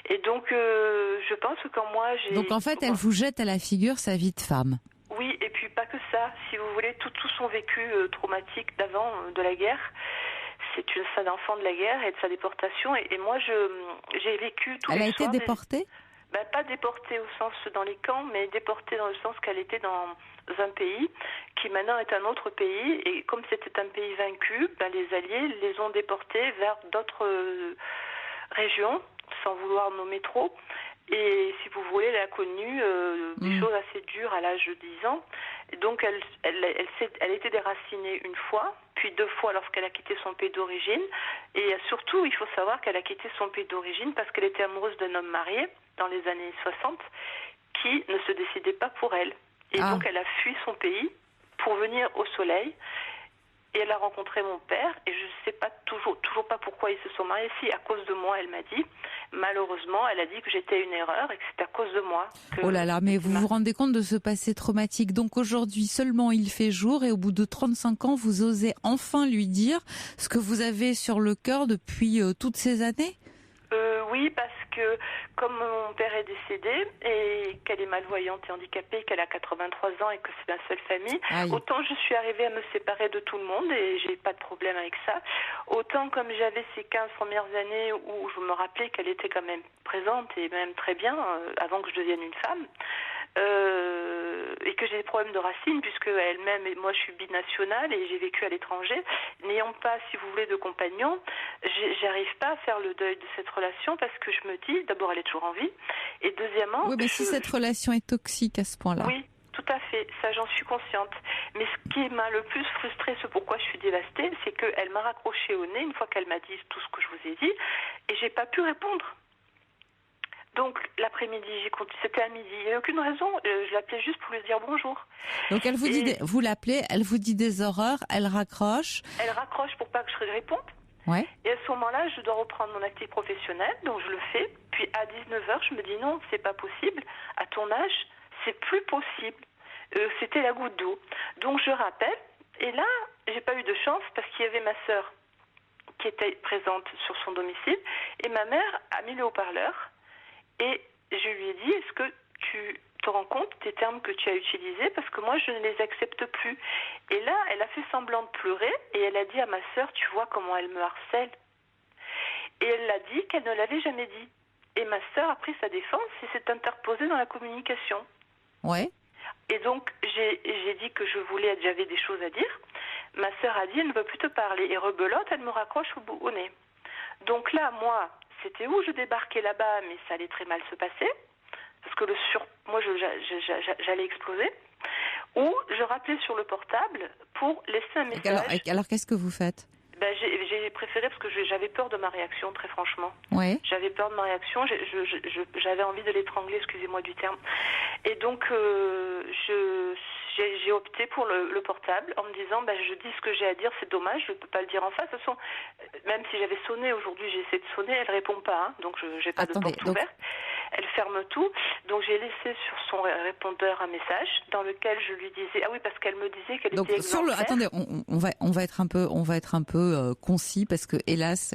Et donc je pense que quand moi j'ai... Donc en fait elle vous jette à la figure sa vie de femme. Oui, et puis pas que ça. Si vous voulez, tout son vécu traumatique d'avant, de la guerre, c'est un enfant de la guerre et de sa déportation. Et moi j'ai vécu tous les soirs... Elle a été déportée ? Pas déportée au sens dans les camps, mais déportée dans le sens qu'elle était dans un pays qui maintenant est un autre pays. Et comme c'était un pays vaincu, les Alliés les ont déportés vers d'autres régions, sans vouloir nommer trop. Et si vous voulez, elle a connu des choses assez dures à l'âge de 10 ans. Et donc elle était déracinée une fois, puis 2 fois lorsqu'elle a quitté son pays d'origine. Et surtout, il faut savoir qu'elle a quitté son pays d'origine parce qu'elle était amoureuse d'un homme marié dans les années 60 qui ne se décidait pas pour elle. Et donc elle a fui son pays pour venir au soleil. Et elle a rencontré mon père, et je ne sais pas toujours pas pourquoi ils se sont mariés. Si, à cause de moi, elle m'a dit. Malheureusement, elle a dit que j'étais une erreur et que c'était à cause de moi. Oh là là, mais vous vous rendez compte de ce passé traumatique. Donc aujourd'hui, seulement il fait jour, et au bout de 35 ans, vous osez enfin lui dire ce que vous avez sur le cœur depuis toutes ces années ? Oui, parce que comme mon père est décédé et qu'elle est malvoyante et handicapée, qu'elle a 83 ans et que c'est ma seule famille, autant je suis arrivée à me séparer de tout le monde et j'ai pas de problème avec ça. Autant comme j'avais ces 15 premières années où je me rappelais qu'elle était quand même présente et même très bien avant que je devienne une femme. Et que j'ai des problèmes de racines puisque elle-même et moi je suis binationale et j'ai vécu à l'étranger, n'ayant pas, si vous voulez, de compagnon, j'arrive pas à faire le deuil de cette relation parce que je me dis, d'abord elle est toujours en vie et deuxièmement... Oui, mais si cette relation est toxique à ce point-là... Oui, tout à fait, ça j'en suis consciente. Mais ce qui m'a le plus frustrée, ce pourquoi je suis dévastée, c'est qu'elle m'a raccroché au nez une fois qu'elle m'a dit tout ce que je vous ai dit, et j'ai pas pu répondre. Donc l'après-midi, c'était à midi, il n'y a aucune raison, je l'appelais juste pour lui dire bonjour. Donc elle vous dit, vous l'appelez, elle vous dit des horreurs, elle raccroche. Elle raccroche pour pas que je réponde. Ouais. Et à ce moment-là, je dois reprendre mon activité professionnelle, donc je le fais. Puis à 19h, je me dis non, c'est pas possible. À ton âge, c'est plus possible. C'était la goutte d'eau. Donc je rappelle, et là, j'ai pas eu de chance parce qu'il y avait ma sœur qui était présente sur son domicile, et ma mère a mis le haut-parleur. Et je lui ai dit, est-ce que tu te rends compte des termes que tu as utilisés? Parce que moi, je ne les accepte plus. Et là, elle a fait semblant de pleurer et elle a dit à ma sœur, tu vois comment elle me harcèle. Et elle l'a dit qu'elle ne l'avait jamais dit. Et ma sœur a pris sa défense et s'est interposée dans la communication. Ouais. Et donc, j'ai dit que j'avais des choses à dire. Ma sœur a dit, elle ne veut plus te parler. Et rebelote, elle me raccroche au nez. Donc là, moi... C'était où je débarquais là-bas, mais ça allait très mal se passer, parce que moi j'allais exploser. Ou je rappelais sur le portable pour laisser un message. Alors qu'est-ce que vous faites? J'ai préféré parce que j'avais peur de ma réaction, très franchement. Ouais. J'avais peur de ma réaction, j'avais envie de l'étrangler, excusez-moi du terme. Et donc j'ai opté pour le portable en me disant je dis ce que j'ai à dire, c'est dommage, je ne peux pas le dire en face. De toute façon, même si j'avais sonné aujourd'hui, j'ai essayé de sonner, elle ne répond pas, hein, donc je n'ai pas de porte ouverte. Elle ferme tout. Donc j'ai laissé sur son répondeur un message dans lequel je lui disais parce qu'elle me disait qu'elle était exemplaire. Attendez, on va être un peu concis parce que hélas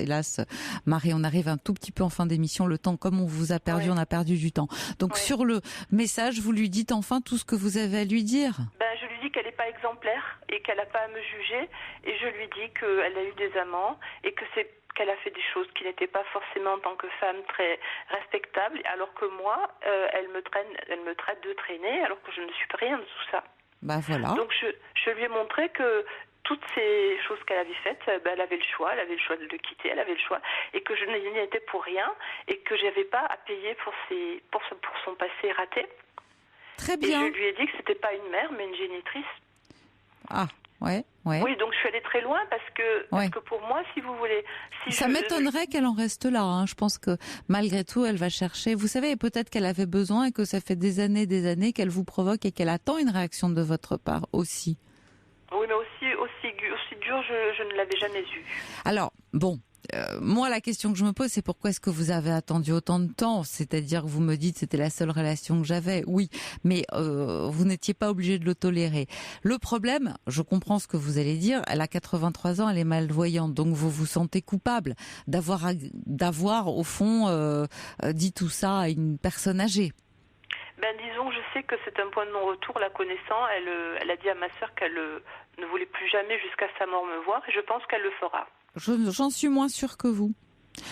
Marie, on arrive un tout petit peu en fin d'émission, le temps comme on vous a perdu, on a perdu du temps. Donc sur le message, vous lui dites enfin tout ce que vous avez à lui dire. Je lui dis qu'elle n'est pas exemplaire et qu'elle n'a pas à me juger, et je lui dis qu'elle a eu des amants et qu'elle a fait des choses qui n'étaient pas forcément en tant que femme très respectables, alors que moi, elle me traite de traînée, alors que je ne suis rien de tout ça. Voilà. Donc je lui ai montré que toutes ces choses qu'elle avait faites, elle avait le choix de le quitter, elle avait le choix, et que je n'y étais pour rien, et que j'avais pas à payer pour son passé raté. Très bien. Et je lui ai dit que c'était pas une mère, mais une génitrice. Ah. Ouais. Oui, donc je suis allée très loin parce que pour moi, si vous voulez... Ça m'étonnerait qu'elle en reste là. Hein. Je pense que malgré tout, elle va chercher... Vous savez, peut-être qu'elle avait besoin et que ça fait des années qu'elle vous provoque et qu'elle attend une réaction de votre part aussi. Oui, mais aussi dur, je ne l'avais jamais eu. Alors, bon... moi, la question que je me pose, c'est pourquoi est-ce que vous avez attendu autant de temps? C'est-à-dire que vous me dites c'était la seule relation que j'avais. Oui, mais vous n'étiez pas obligé de le tolérer. Le problème, je comprends ce que vous allez dire, elle a 83 ans, elle est malvoyante, donc vous vous sentez coupable d'avoir au fond dit tout ça à une personne âgée. Disons, je sais que c'est un point de non-retour, la connaissant. Elle a dit à ma sœur qu'elle ne voulait plus jamais jusqu'à sa mort me voir, et je pense qu'elle le fera. J'en suis moins sûre que vous.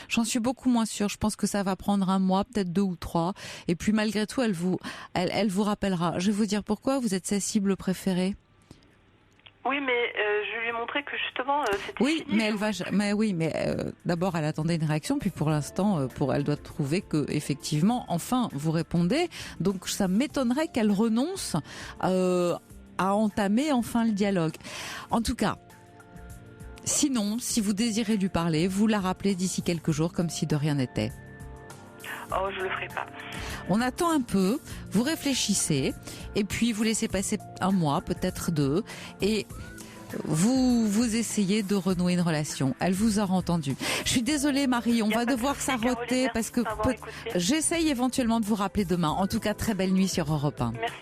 J'en suis beaucoup moins sûre. Je pense que ça va prendre 1 mois, peut-être 2 ou 3. Et puis malgré tout, elle vous rappellera. Je vais vous dire pourquoi. Vous êtes sa cible préférée. Oui, mais je lui ai montré que justement c'était fini. Mais d'abord elle attendait une réaction, puis pour l'instant, elle doit trouver que effectivement, enfin, vous répondez. Donc ça m'étonnerait qu'elle renonce à entamer enfin le dialogue. En tout cas. Sinon, si vous désirez lui parler, vous la rappelez d'ici quelques jours comme si de rien n'était. Oh, je le ferai pas. On attend un peu, vous réfléchissez, et puis vous laissez passer 1 mois, peut-être 2, et vous essayez de renouer une relation. Elle vous aura entendu. Je suis désolée Marie, on va devoir s'arrêter parce que j'essaye éventuellement de vous rappeler demain. En tout cas, très belle nuit sur Europe 1. Merci.